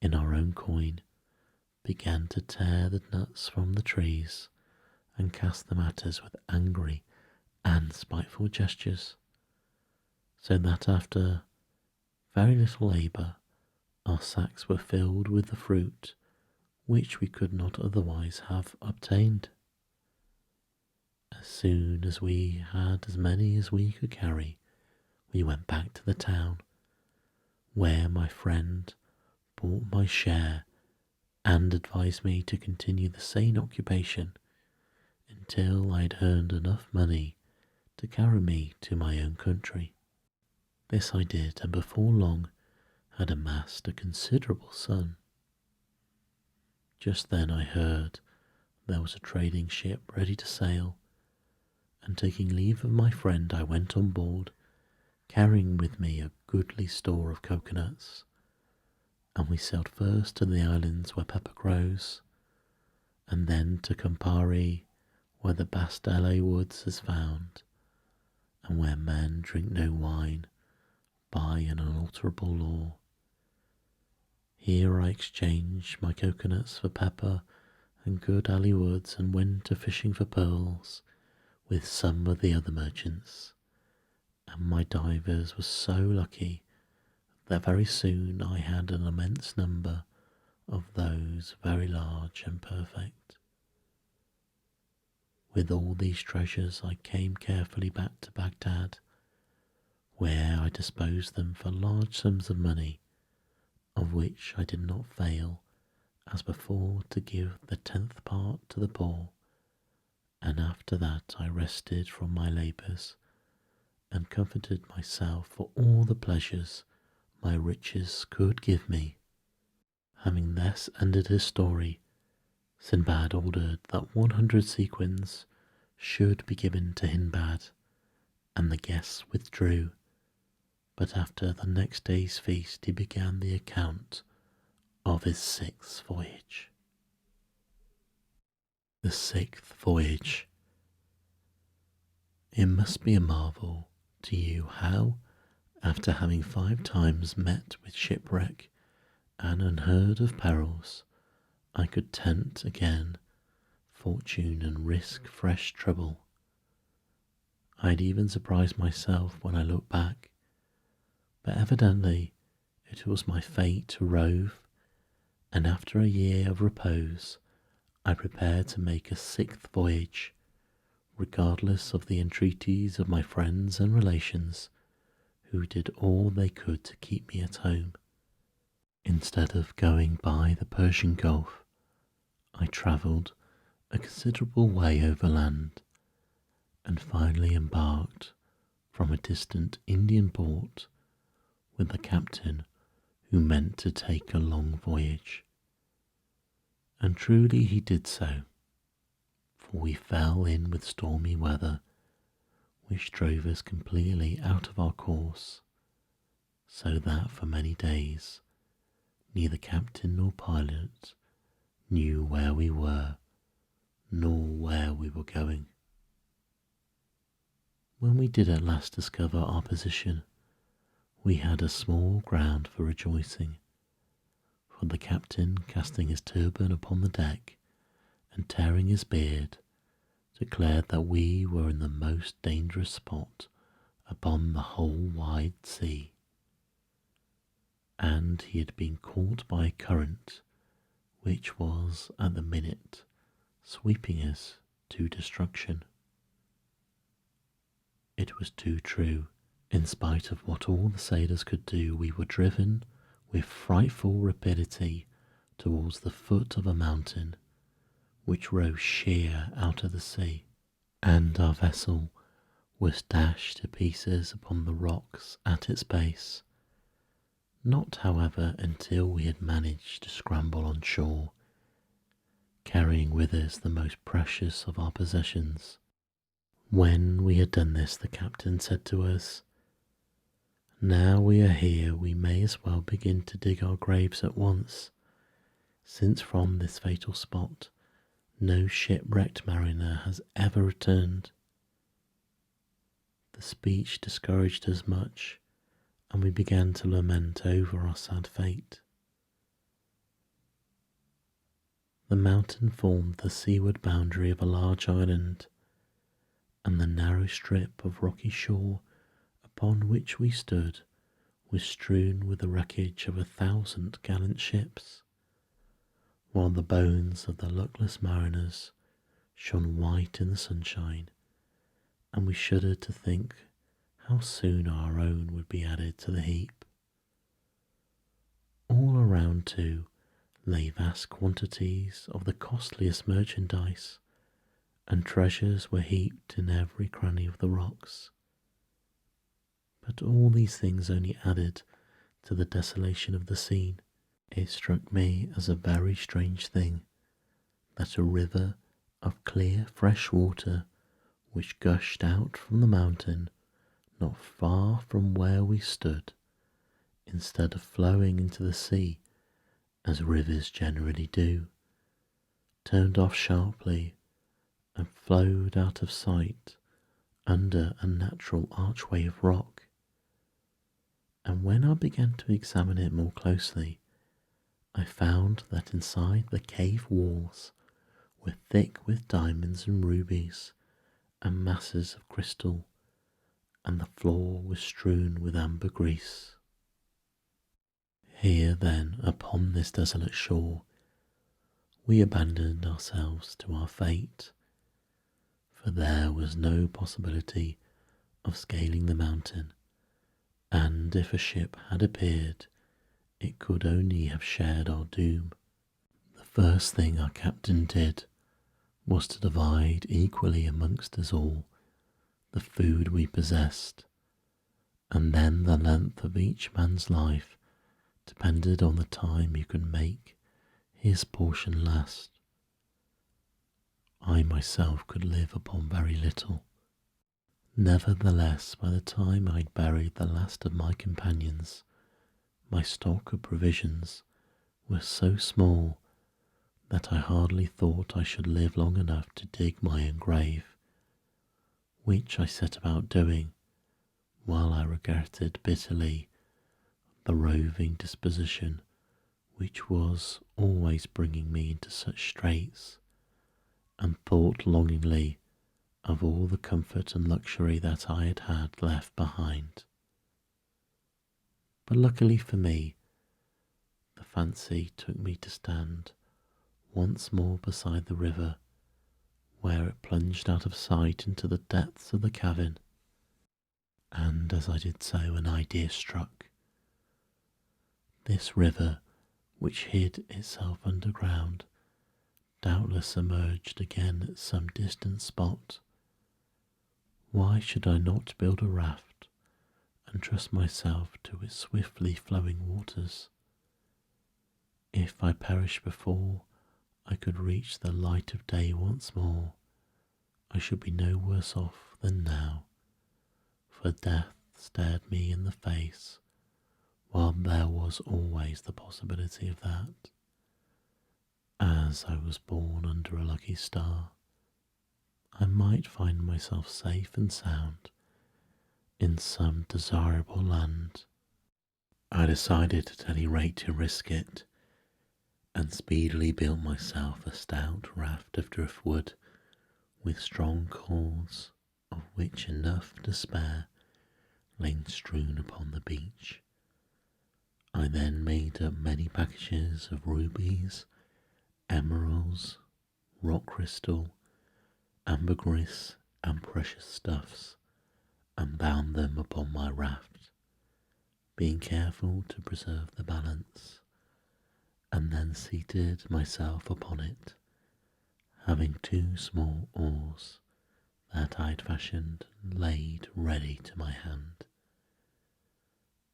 in our own coin, began to tear the nuts from the trees and cast them at us with angry and spiteful gestures, so that after very little labour our sacks were filled with the fruit which we could not otherwise have obtained. As soon as we had as many as we could carry, we went back to the town, where my friend bought my share and advised me to continue the same occupation until I had earned enough money to carry me to my own country. This I did, and before long had amassed a considerable sum. Just then I heard there was a trading ship ready to sail, and taking leave of my friend I went on board, carrying with me a goodly store of coconuts, and we sailed first to the islands where pepper grows, and then to Campari, where the Bastille woods is found, and where men drink no wine by an unalterable law. Here I exchanged my coconuts for pepper and good alley woods, and went a fishing for pearls with some of the other merchants, and my divers were so lucky that very soon I had an immense number of those very large and perfect. With all these treasures I came carefully back to Baghdad, where I disposed them for large sums of money, of which I did not fail, as before, to give the 10th part to the poor, and after that I rested from my labours, and comforted myself for all the pleasures my riches could give me. Having thus ended his story, Sinbad ordered that 100 sequins should be given to Hindbad, and the guests withdrew. But after the next day's feast he began the account of his 6th voyage. The 6th voyage. It must be a marvel to you how, after having 5 times met with shipwreck and unheard of perils, I could tempt again fortune and risk fresh trouble. I had even surprised myself when I looked back, but evidently it was my fate to rove, and after a year of repose I prepared to make a 6th voyage, regardless of the entreaties of my friends and relations, who did all they could to keep me at home. Instead of going by the Persian Gulf, I travelled a considerable way overland, and finally embarked from a distant Indian port with the captain who meant to take a long voyage. And truly he did so, for we fell in with stormy weather, which drove us completely out of our course, so that for many days neither captain nor pilot knew where we were, nor where we were going. When we did at last discover our position, we had a small ground for rejoicing, for the captain, casting his turban upon the deck and tearing his beard, declared that we were in the most dangerous spot upon the whole wide sea, and he had been caught by a current which was at the minute sweeping us to destruction. It was too true. In spite of what all the sailors could do, we were driven with frightful rapidity towards the foot of a mountain which rose sheer out of the sea, and our vessel was dashed to pieces upon the rocks at its base. Not, however, until we had managed to scramble on shore, carrying with us the most precious of our possessions. When we had done this, the captain said to us, "Now we are here, we may as well begin to dig our graves at once, since from this fatal spot no shipwrecked mariner has ever returned." The speech discouraged us much, and we began to lament over our sad fate. The mountain formed the seaward boundary of a large island, and the narrow strip of rocky shore upon which we stood was strewn with the wreckage of 1,000 gallant ships, while the bones of the luckless mariners shone white in the sunshine, and we shuddered to think how soon our own would be added to the heap. All around, too, lay vast quantities of the costliest merchandise, and treasures were heaped in every cranny of the rocks. But all these things only added to the desolation of the scene. It struck me as a very strange thing that a river of clear fresh water which gushed out from the mountain not far from where we stood, instead of flowing into the sea as rivers generally do, turned off sharply and flowed out of sight under a natural archway of rock. And when I began to examine it more closely, I found that inside the cave walls were thick with diamonds and rubies and masses of crystal, and the floor was strewn with amber grease. Here then, upon this desolate shore, we abandoned ourselves to our fate, for there was no possibility of scaling the mountain, and if a ship had appeared, it could only have shared our doom. The first thing our captain did was to divide equally amongst us all the food we possessed, and then the length of each man's life depended on the time you could make his portion last. I myself could live upon very little. Nevertheless, by the time I'd buried the last of my companions, my stock of provisions was so small that I hardly thought I should live long enough to dig my own grave, which I set about doing, while I regretted bitterly the roving disposition which was always bringing me into such straits, and thought longingly of all the comfort and luxury that I had had left behind. But luckily for me, the fancy took me to stand once more beside the river, where it plunged out of sight into the depths of the cavern, and as I did so an idea struck. This river, which hid itself underground, doubtless emerged again at some distant spot. Why should I not build a raft and trust myself to its swiftly flowing waters? If I perished before I could reach the light of day once more, I should be no worse off than now, for death stared me in the face, while there was always the possibility of that. As I was born under a lucky star, I might find myself safe and sound in some desirable land. I decided at any rate to risk it, and speedily built myself a stout raft of driftwood with strong cords, of which enough to spare lay strewn upon the beach. I then made up many packages of rubies, emeralds, rock crystal, ambergris, and precious stuffs, and bound them upon my raft, being careful to preserve the balance, and then seated myself upon it, having 2 small oars that I had fashioned laid ready to my hand,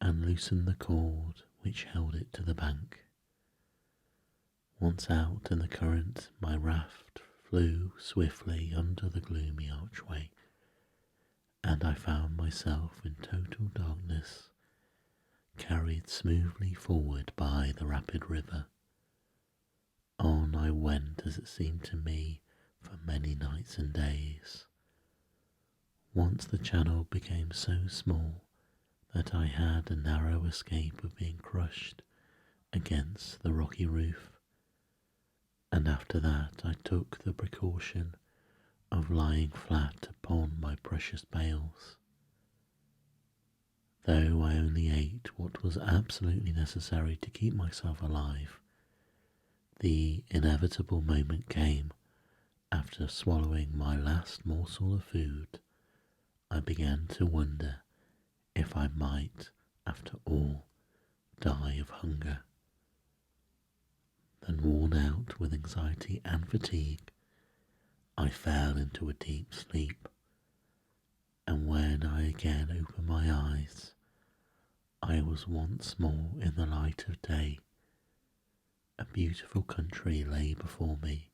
and loosened the cord which held it to the bank. Once out in the current, my raft flew swiftly under the gloomy archway, and I found myself in total darkness, carried smoothly forward by the rapid river. On I went, as it seemed to me, for many nights and days. Once the channel became so small that I had a narrow escape of being crushed against the rocky roof, and after that I took the precaution of lying flat upon my precious bales. Though I only ate what was absolutely necessary to keep myself alive, the inevitable moment came. After swallowing my last morsel of food, I began to wonder if I might, after all, die of hunger. Then, worn out with anxiety and fatigue, I fell into a deep sleep, and when I again opened my eyes, I was once more in the light of day. A beautiful country lay before me,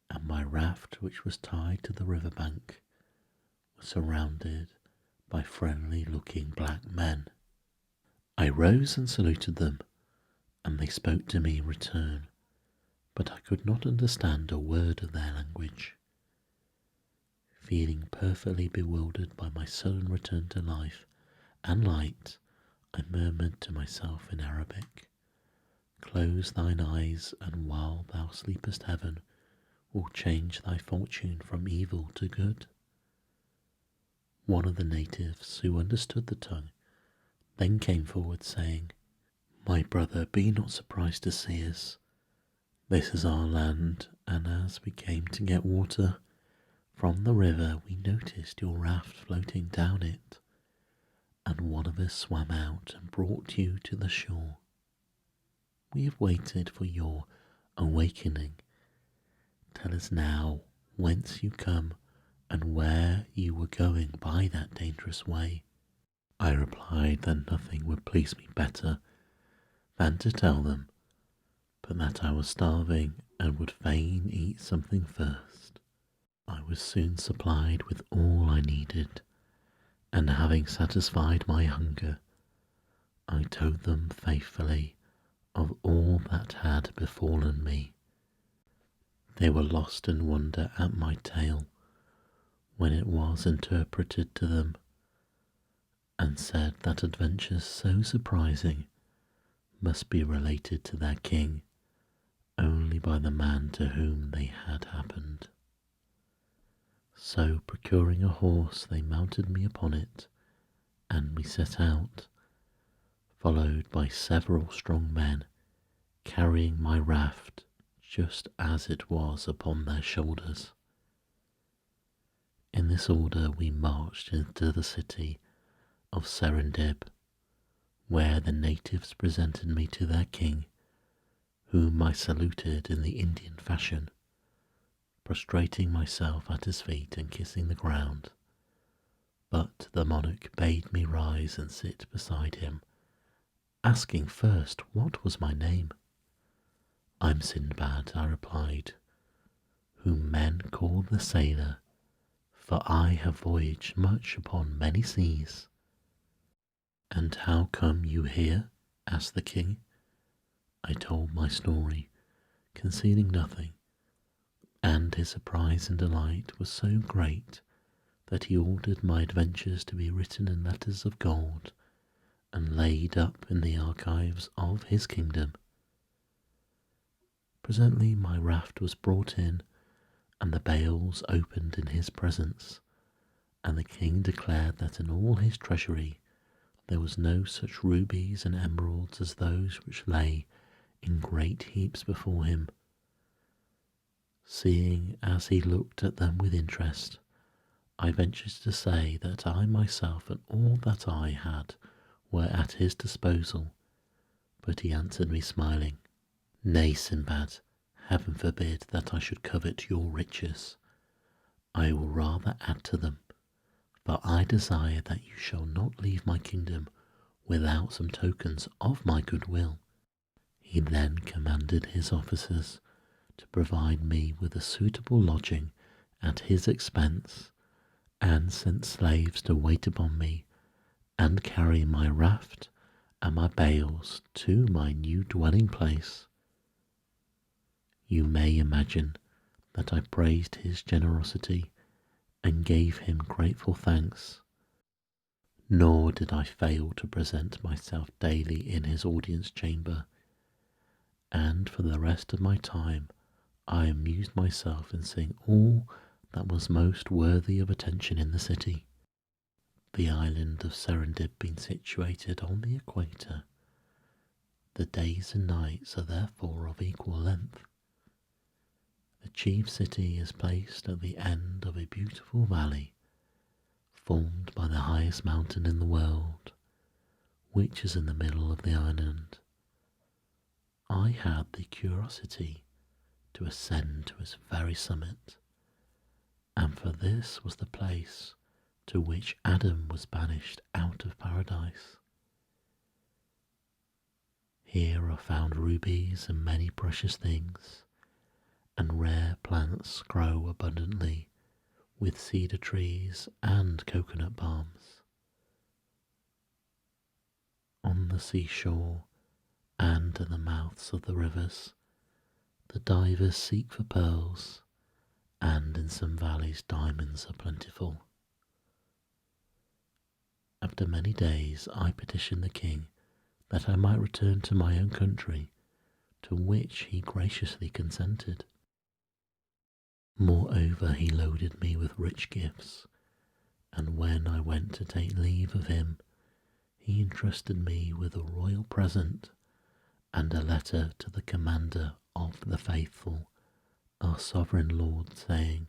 and my raft, which was tied to the river bank, was surrounded by friendly-looking black men. I rose and saluted them, and they spoke to me in return, but I could not understand a word of their language. Feeling perfectly bewildered by my sudden return to life and light, I murmured to myself in Arabic, "Close thine eyes, and while thou sleepest heaven will change thy fortune from evil to good." One of the natives who understood the tongue then came forward saying, "My brother, be not surprised to see us. This is our land, and as we came to get water from the river, we noticed your raft floating down it, and one of us swam out and brought you to the shore. We have waited for your awakening. Tell us now whence you come and where you were going by that dangerous way." I replied that nothing would please me better than to tell them, but that I was starving and would fain eat something first. I was soon supplied with all I needed, and having satisfied my hunger, I told them faithfully of all that had befallen me. They were lost in wonder at my tale when it was interpreted to them, and said that adventures so surprising must be related to their king only by the man to whom they had happened. So procuring a horse, they mounted me upon it, and we set out, followed by several strong men, carrying my raft just as it was upon their shoulders. In this order we marched into the city of Serendib, where the natives presented me to their king, whom I saluted in the Indian fashion, prostrating myself at his feet and kissing the ground. But the monarch bade me rise and sit beside him, asking first what was my name. "I'm Sindbad," I replied, "whom men call the sailor, for I have voyaged much upon many seas." "And how come you here?" asked the king. I told my story, concealing nothing, and his surprise and delight was so great that he ordered my adventures to be written in letters of gold and laid up in the archives of his kingdom. Presently my raft was brought in, and the bales opened in his presence, and the king declared that in all his treasury there was no such rubies and emeralds as those which lay in great heaps before him. Seeing as he looked at them with interest, I ventured to say that I myself and all that I had were at his disposal, but he answered me smiling, "Nay, Sinbad, heaven forbid that I should covet your riches. I will rather add to them, for I desire that you shall not leave my kingdom without some tokens of my goodwill." He then commanded his officers to provide me with a suitable lodging at his expense, and sent slaves to wait upon me and carry my raft and my bales to my new dwelling place. You may imagine that I praised his generosity and gave him grateful thanks, nor did I fail to present myself daily in his audience chamber, and for the rest of my time I amused myself in seeing all that was most worthy of attention in the city. The island of Serendib being situated on the equator, the days and nights are therefore of equal length. The chief city is placed at the end of a beautiful valley, formed by the highest mountain in the world, which is in the middle of the island. I had the curiosity to ascend to its very summit, and for this was the place to which Adam was banished out of paradise. Here are found rubies and many precious things, and rare plants grow abundantly with cedar trees and coconut palms. On the seashore and at the mouths of the rivers, the divers seek for pearls, and in some valleys diamonds are plentiful. After many days I petitioned the king that I might return to my own country, to which he graciously consented. Moreover, he loaded me with rich gifts, and when I went to take leave of him, he entrusted me with a royal present and a letter to the commander of the faithful, our sovereign lord, saying,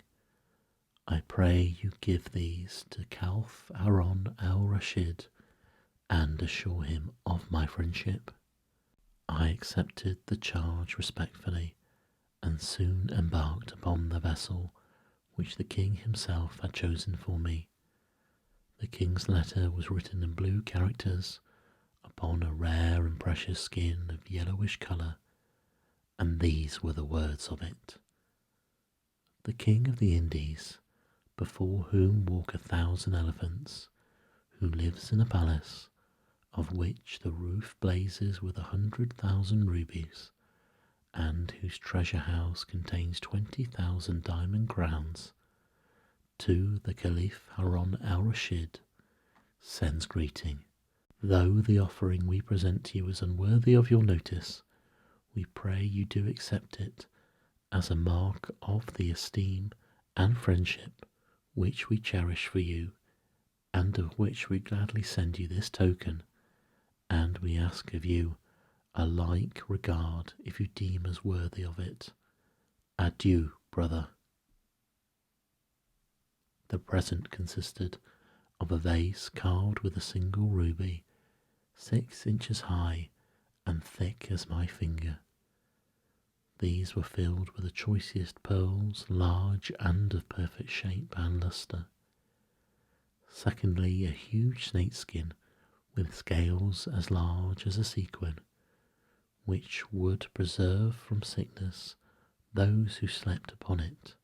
I pray you give these to Caliph Harun al-Rashid and assure him of my friendship. I accepted the charge respectfully and soon embarked upon the vessel which the king himself had chosen for me. The king's letter was written in blue characters upon a rare and precious skin of yellowish colour, and these were the words of it. The king of the Indies, before whom walk 1,000 elephants, who lives in a palace, of which the roof blazes with 100,000 rubies, and whose treasure house contains 20,000 diamond crowns, to the Caliph Harun al-Rashid, sends greeting. Though the offering we present to you is unworthy of your notice, we pray you do accept it as a mark of the esteem and friendship which we cherish for you, and of which we gladly send you this token, and we ask of you a like regard if you deem us worthy of it. Adieu, brother. The present consisted of a vase carved with a single ruby, 6 inches high and thick as my finger. These were filled with the choicest pearls, large and of perfect shape and lustre. Secondly, a huge snakeskin with scales as large as a sequin, which would preserve from sickness those who slept upon it.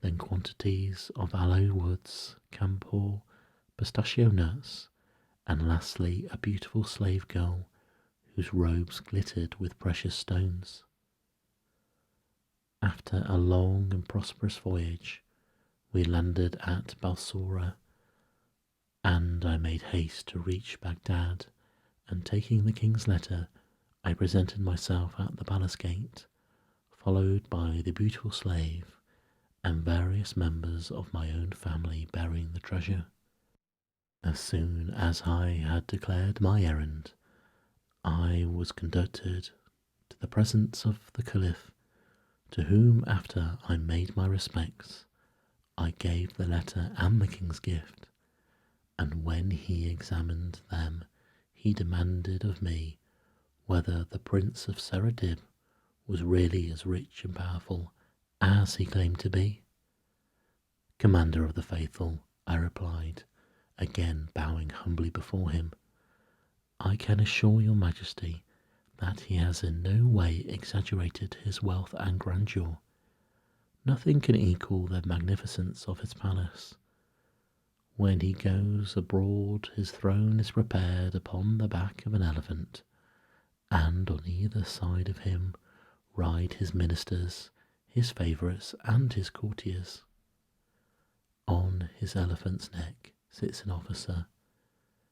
Then quantities of aloe woods, camphor, pistachio nuts, and lastly a beautiful slave girl whose robes glittered with precious stones. After a long and prosperous voyage, we landed at Balsora, and I made haste to reach Baghdad, and taking the king's letter, I presented myself at the palace gate, followed by the beautiful slave and various members of my own family bearing the treasure. As soon as I had declared my errand, I was conducted to the presence of the Caliph, to whom, after I made my respects, I gave the letter and the king's gift, and when he examined them, he demanded of me whether the Prince of Seradib was really as rich and powerful as he claimed to be. Commander of the faithful, I replied, again bowing humbly before him, I can assure your majesty that he has in no way exaggerated his wealth and grandeur. Nothing can equal the magnificence of his palace. When he goes abroad, his throne is prepared upon the back of an elephant, and on either side of him ride his ministers, his favourites, and his courtiers. On his elephant's neck sits an officer,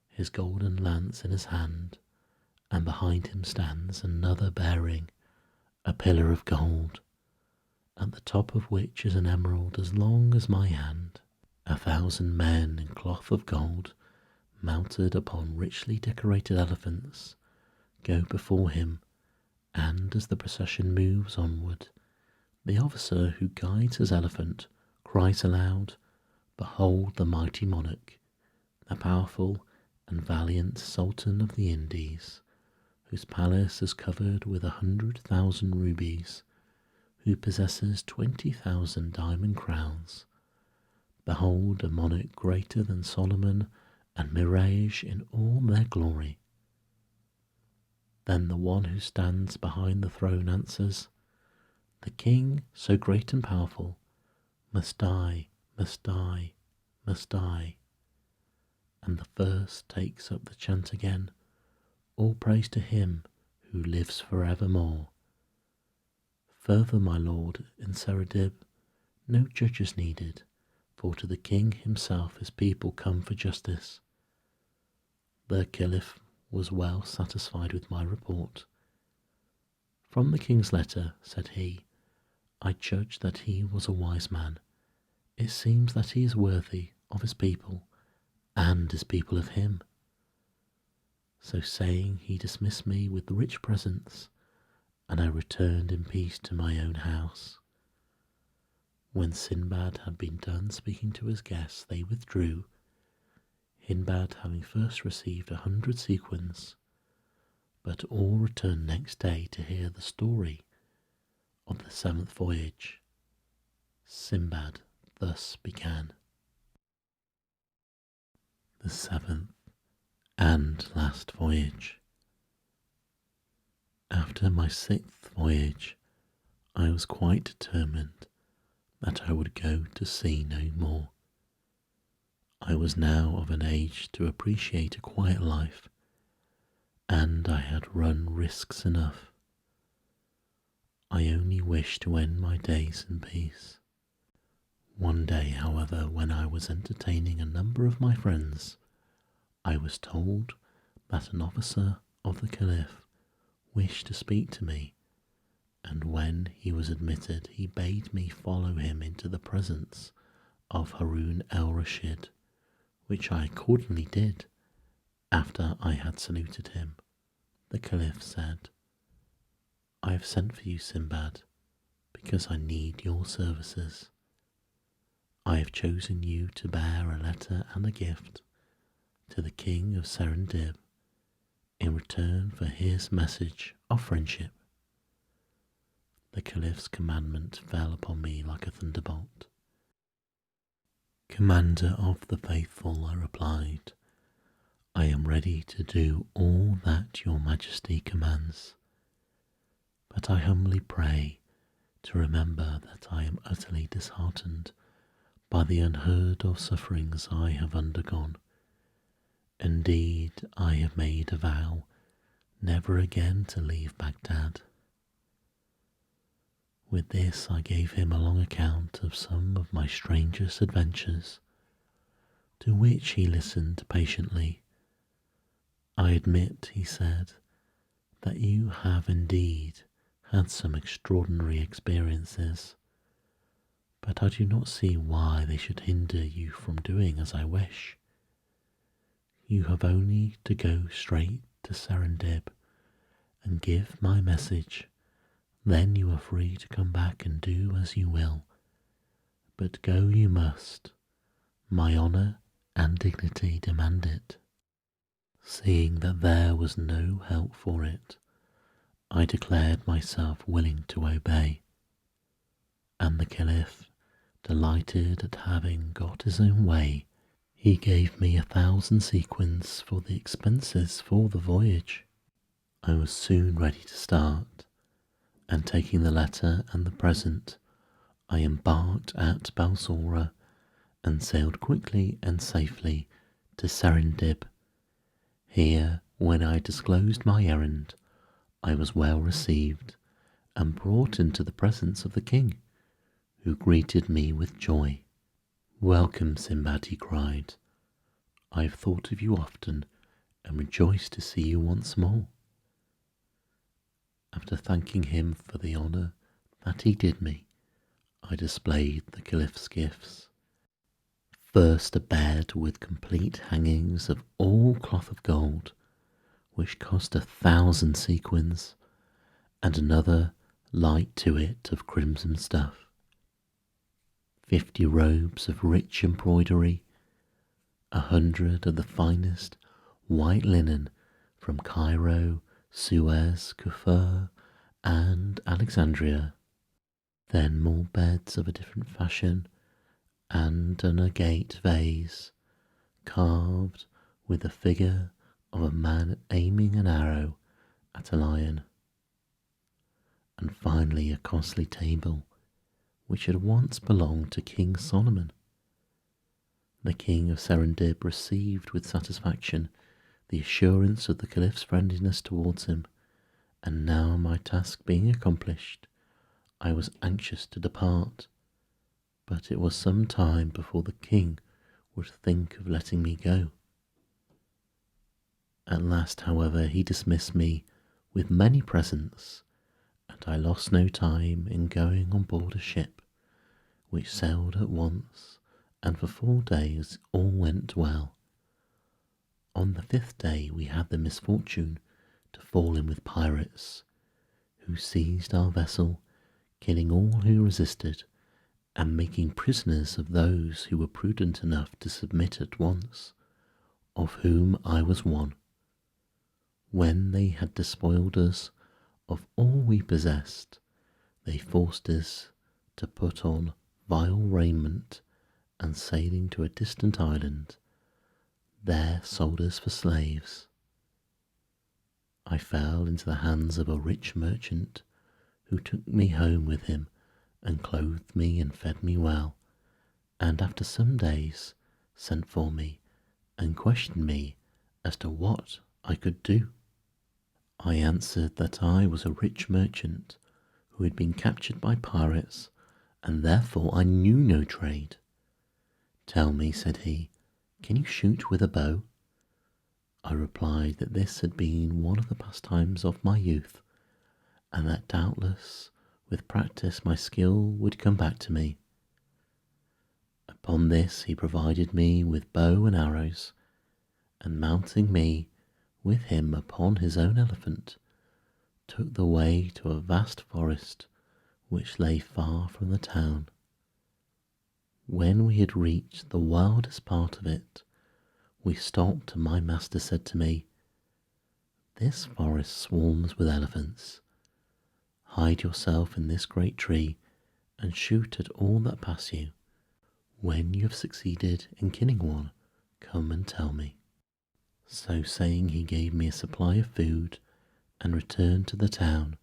his golden lance in his hand, and behind him stands another bearing a pillar of gold, at the top of which is an emerald as long as my hand. 1,000 men in cloth of gold, mounted upon richly decorated elephants, go before him, and as the procession moves onward, the officer who guides his elephant cries aloud, Behold the mighty monarch, the powerful and valiant Sultan of the Indies, whose palace is covered with 100,000 rubies, who possesses 20,000 diamond crowns. Behold a monarch greater than Solomon and Mirage in all their glory. Then the one who stands behind the throne answers, The king, so great and powerful, must die, must die, must die. And the first takes up the chant again, All praise to him who lives forevermore. Further, my lord in Seradib, No judges needed, for to the king himself his people come for justice. The Caliph was well satisfied with my report. From the king's letter, said he, I judge that he was a wise man. It seems that he is worthy of his people, and his people of him. So saying, he dismissed me with rich presents, and I returned in peace to my own house. When Sinbad had been done speaking to his guests, they withdrew, Sinbad having first received 100 sequins, but all returned next day to hear the story of the 7th voyage. Sinbad thus began. The 7th and last voyage. After my 6th voyage, I was quite determined that I would go to sea no more. I was now of an age to appreciate a quiet life, and I had run risks enough. I only wished to end my days in peace. One day, however, when I was entertaining a number of my friends, I was told that an officer of the Caliph wished to speak to me, and when he was admitted, he bade me follow him into the presence of Harun al-Rashid, which I accordingly did. After I had saluted him, the Caliph said, I have sent for you, Sinbad, because I need your services. I have chosen you to bear a letter and a gift to the king of Sindbad in return for his message of friendship. The Caliph's commandment fell upon me like a thunderbolt. Commander of the faithful, I replied, I am ready to do all that your majesty commands, but I humbly pray to remember that I am utterly disheartened by the unheard of sufferings I have undergone. Indeed, I have made a vow never again to leave Baghdad. With this I gave him a long account of some of my strangest adventures, to which he listened patiently. I admit, he said, that you have indeed had some extraordinary experiences, but I do not see why they should hinder you from doing as I wish. You have only to go straight to Sindbad and give my message. Then you are free to come back and do as you will. But go you must. My honour and dignity demand it. Seeing that there was no help for it, I declared myself willing to obey. And the Caliph, delighted at having got his own way, he gave me 1,000 sequins for the expenses for the voyage. I was soon ready to start, and taking the letter and the present, I embarked at Balsora and sailed quickly and safely to Sindbad. Here, when I disclosed my errand, I was well received and brought into the presence of the king, who greeted me with joy. Welcome, Sinbad, he cried. I have thought of you often and rejoiced to see you once more. After thanking him for the honour that he did me, I displayed the Caliph's gifts. First a bed with complete hangings of all cloth of gold, which cost 1,000 sequins, and another like to it of crimson stuff. 50 robes of rich embroidery, 100 of the finest white linen from Cairo, Suez, Kufur, and Alexandria. Then more beds of a different fashion, and an agate vase, carved with the figure of a man aiming an arrow at a lion. And finally a costly table, which had once belonged to King Solomon. The king of Sindbad received with satisfaction the assurance of the Caliph's friendliness towards him, and now my task being accomplished, I was anxious to depart. but it was some time before the king would think of letting me go. At last, however, he dismissed me with many presents, and I lost no time in going on board a ship, which sailed at once, and for 4 days all went well. On the 5th day we had the misfortune to fall in with pirates, who seized our vessel, killing all who resisted, and making prisoners of those who were prudent enough to submit at once, of whom I was one. When they had despoiled us of all we possessed, they forced us to put on vile raiment, and sailing to a distant island, there sold us for slaves. I fell into the hands of a rich merchant, who took me home with him, and clothed me and fed me well, and after some days sent for me, and questioned me as to what I could do. I answered that I was a rich merchant who had been captured by pirates, and therefore I knew no trade. Tell me, said he, can you shoot with a bow? I replied that this had been one of the pastimes of my youth, and that doubtless with practice my skill would come back to me. Upon this he provided me with bow and arrows, and mounting me with him upon his own elephant, took the way to a vast forest which lay far from the town. When we had reached the wildest part of it, we stopped, and my master said to me, "This forest swarms with elephants. Hide yourself in this great tree and shoot at all that pass you. When you have succeeded in killing one, come and tell me." So saying, he gave me a supply of food and returned to the town,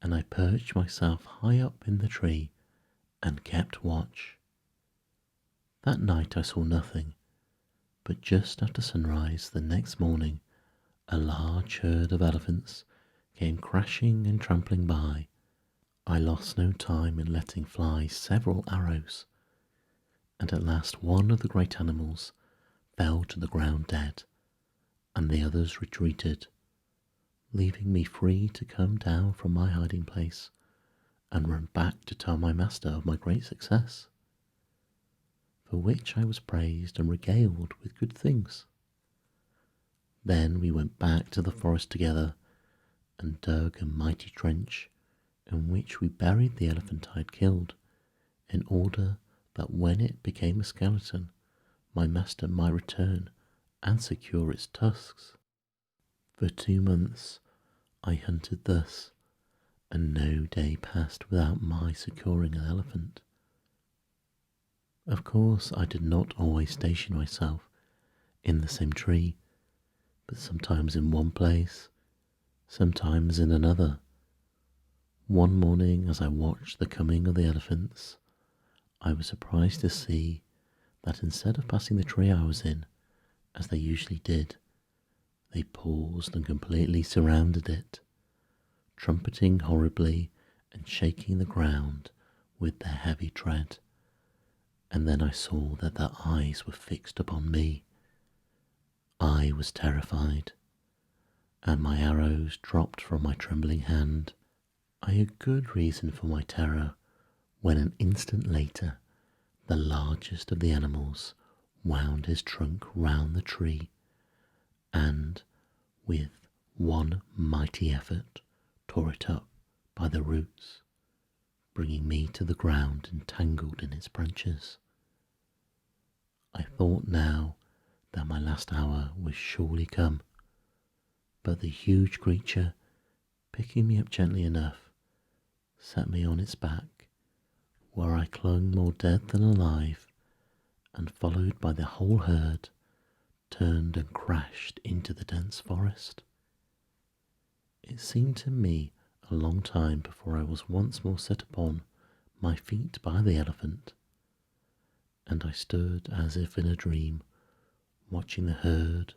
and I perched myself high up in the tree and kept watch. That night I saw nothing, but just after sunrise the next morning a large herd of elephants came crashing and trampling by. I lost no time in letting fly several arrows, and at last one of the great animals fell to the ground dead, and the others retreated, leaving me free to come down from my hiding place and run back to tell my master of my great success, for which I was praised and regaled with good things. Then we went back to the forest together and dug a mighty trench, in which we buried the elephant I had killed, in order that when it became a skeleton, my master might return and secure its tusks. For 2 months I hunted thus, and no day passed without my securing an elephant. Of course, I did not always station myself in the same tree, but sometimes in one place, sometimes in another. One morning, as I watched the coming of the elephants, I was surprised to see that instead of passing the tree I was in, as they usually did, they paused and completely surrounded it, trumpeting horribly and shaking the ground with their heavy tread. And then I saw that their eyes were fixed upon me. I was terrified, and my arrows dropped from my trembling hand. I had good reason for my terror, when an instant later the largest of the animals wound his trunk round the tree, and, with one mighty effort, tore it up by the roots, bringing me to the ground entangled in its branches. I thought now that my last hour was surely come, but the huge creature, picking me up gently enough, set me on its back, where I clung more dead than alive, and followed by the whole herd, turned and crashed into the dense forest. It seemed to me a long time before I was once more set upon my feet by the elephant, and I stood as if in a dream, watching the herd,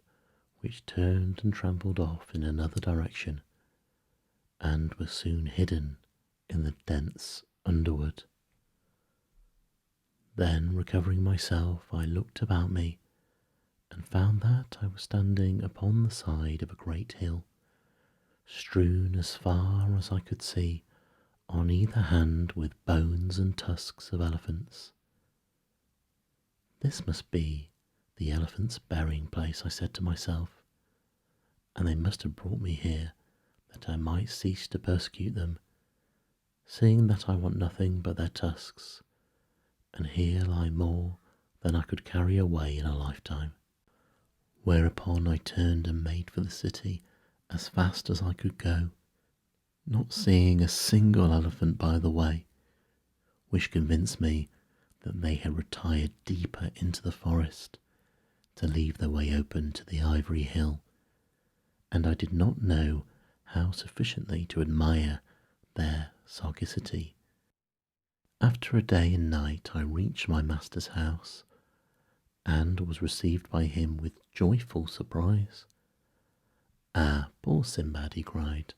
which turned and trampled off in another direction, and was soon hidden in the dense underwood. Then, recovering myself, I looked about me and found that I was standing upon the side of a great hill, strewn as far as I could see on either hand with bones and tusks of elephants. This must be the elephants' burying place, I said to myself, and they must have brought me here that I might cease to persecute them, seeing that I want nothing but their tusks, and here lie more than I could carry away in a lifetime. Whereupon I turned and made for the city as fast as I could go, not seeing a single elephant by the way, which convinced me that they had retired deeper into the forest to leave their way open to the ivory hill, and I did not know how sufficiently to admire their sagacity. After a day and night I reached my master's house, and was received by him with joyful surprise. "Ah, poor Sinbad," he cried,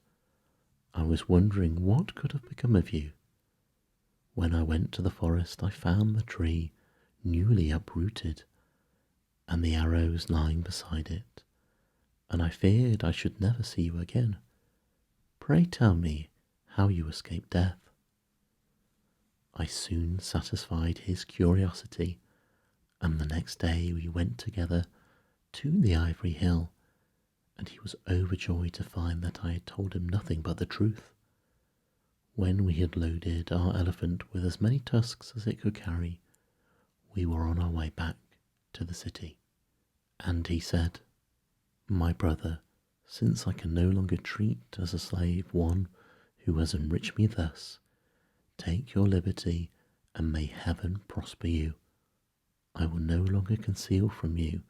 "I was wondering what could have become of you. When I went to the forest I found the tree newly uprooted, and the arrows lying beside it, and I feared I should never see you again. Pray tell me how you escaped death." I soon satisfied his curiosity, and the next day we went together to the ivory hill, and he was overjoyed to find that I had told him nothing but the truth. When we had loaded our elephant with as many tusks as it could carry, we were on our way back to the city. And he said, "My brother, since I can no longer treat as a slave one who has enriched me thus, take your liberty, and may heaven prosper you. I will no longer conceal from you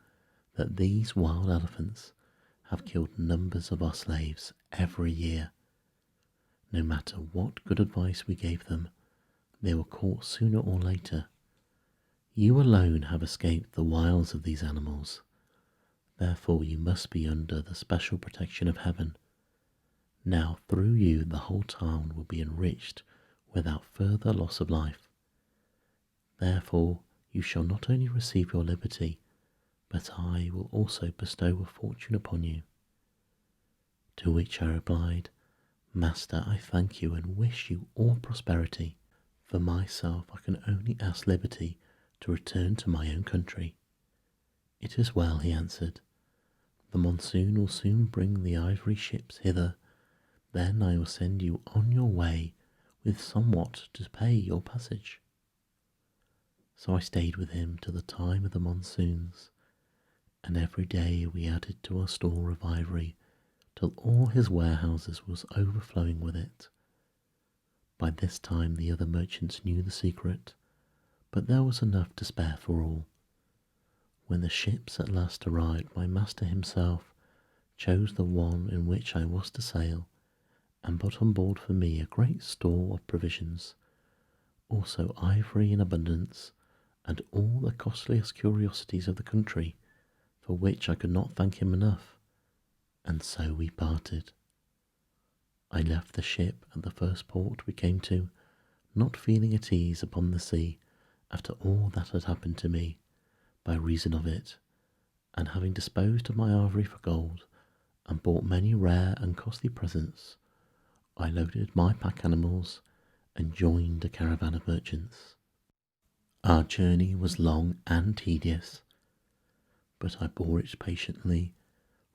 that these wild elephants have killed numbers of our slaves every year. No matter what good advice we gave them, they were caught sooner or later. You alone have escaped the wiles of these animals. Therefore you must be under the special protection of heaven. Now through you the whole town will be enriched without further loss of life. Therefore you shall not only receive your liberty, but I will also bestow a fortune upon you." To which I replied, "Master, I thank you and wish you all prosperity. For myself I can only ask liberty to return to my own country." "It is well," he answered. "The monsoon will soon bring the ivory ships hither. Then I will send you on your way with somewhat to pay your passage." So I stayed with him till the time of the monsoons, and every day we added to our store of ivory till all his warehouses was overflowing with it. By this time the other merchants knew the secret, but there was enough to spare for all. When the ships at last arrived, my master himself chose the one in which I was to sail, and put on board for me a great store of provisions, also ivory in abundance, and all the costliest curiosities of the country, for which I could not thank him enough. And so we parted. I left the ship at the first port we came to, not feeling at ease upon the sea after all that had happened to me by reason of it, and having disposed of my ivory for gold, and bought many rare and costly presents, I loaded my pack animals and joined a caravan of merchants. Our journey was long and tedious, but I bore it patiently,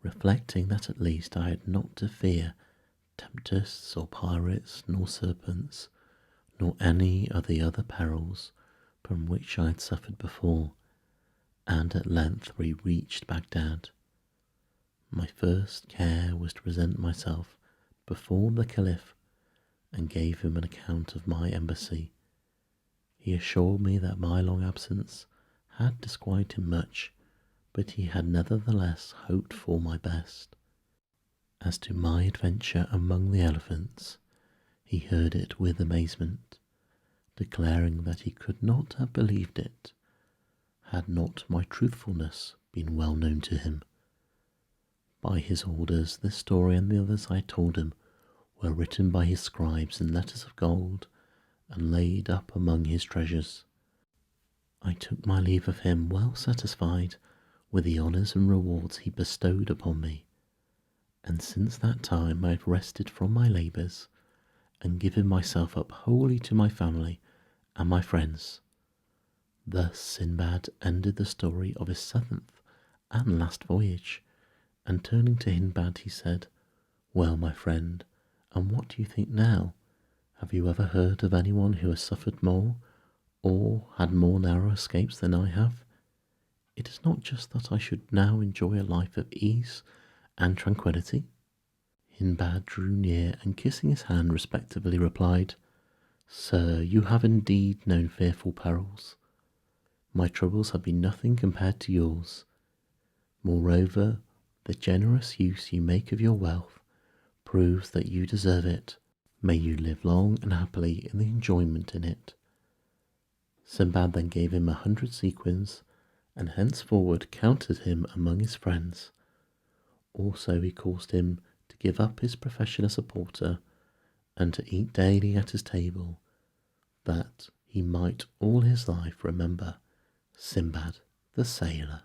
reflecting that at least I had not to fear tempests or pirates, nor serpents, nor any of the other perils from which I had suffered before, and at length we reached Baghdad. My first care was to present myself before the Caliph and gave him an account of my embassy. He assured me that my long absence had disquieted him much, but he had nevertheless hoped for my best. As to my adventure among the elephants, he heard it with amazement, declaring that he could not have believed it, had not my truthfulness been well known to him. By his orders, this story and the others I told him were written by his scribes in letters of gold and laid up among his treasures. I took my leave of him well satisfied with the honours and rewards he bestowed upon me, and since that time I have rested from my labours and given myself up wholly to my family and my friends. Thus Sinbad ended the story of his seventh and last voyage, and turning to Hindbad he said, "Well, my friend, and what do you think now? Have you ever heard of anyone who has suffered more, or had more narrow escapes than I have? It is not just that I should now enjoy a life of ease and tranquillity." Hindbad drew near and kissing his hand respectfully replied, "Sir, you have indeed known fearful perils. My troubles have been nothing compared to yours. Moreover, the generous use you make of your wealth proves that you deserve it. May you live long and happily in the enjoyment in it." Sinbad then gave him 100 sequins, and henceforward counted him among his friends. Also he caused him to give up his profession as a porter, and to eat daily at his table, that he might all his life remember Sinbad the sailor.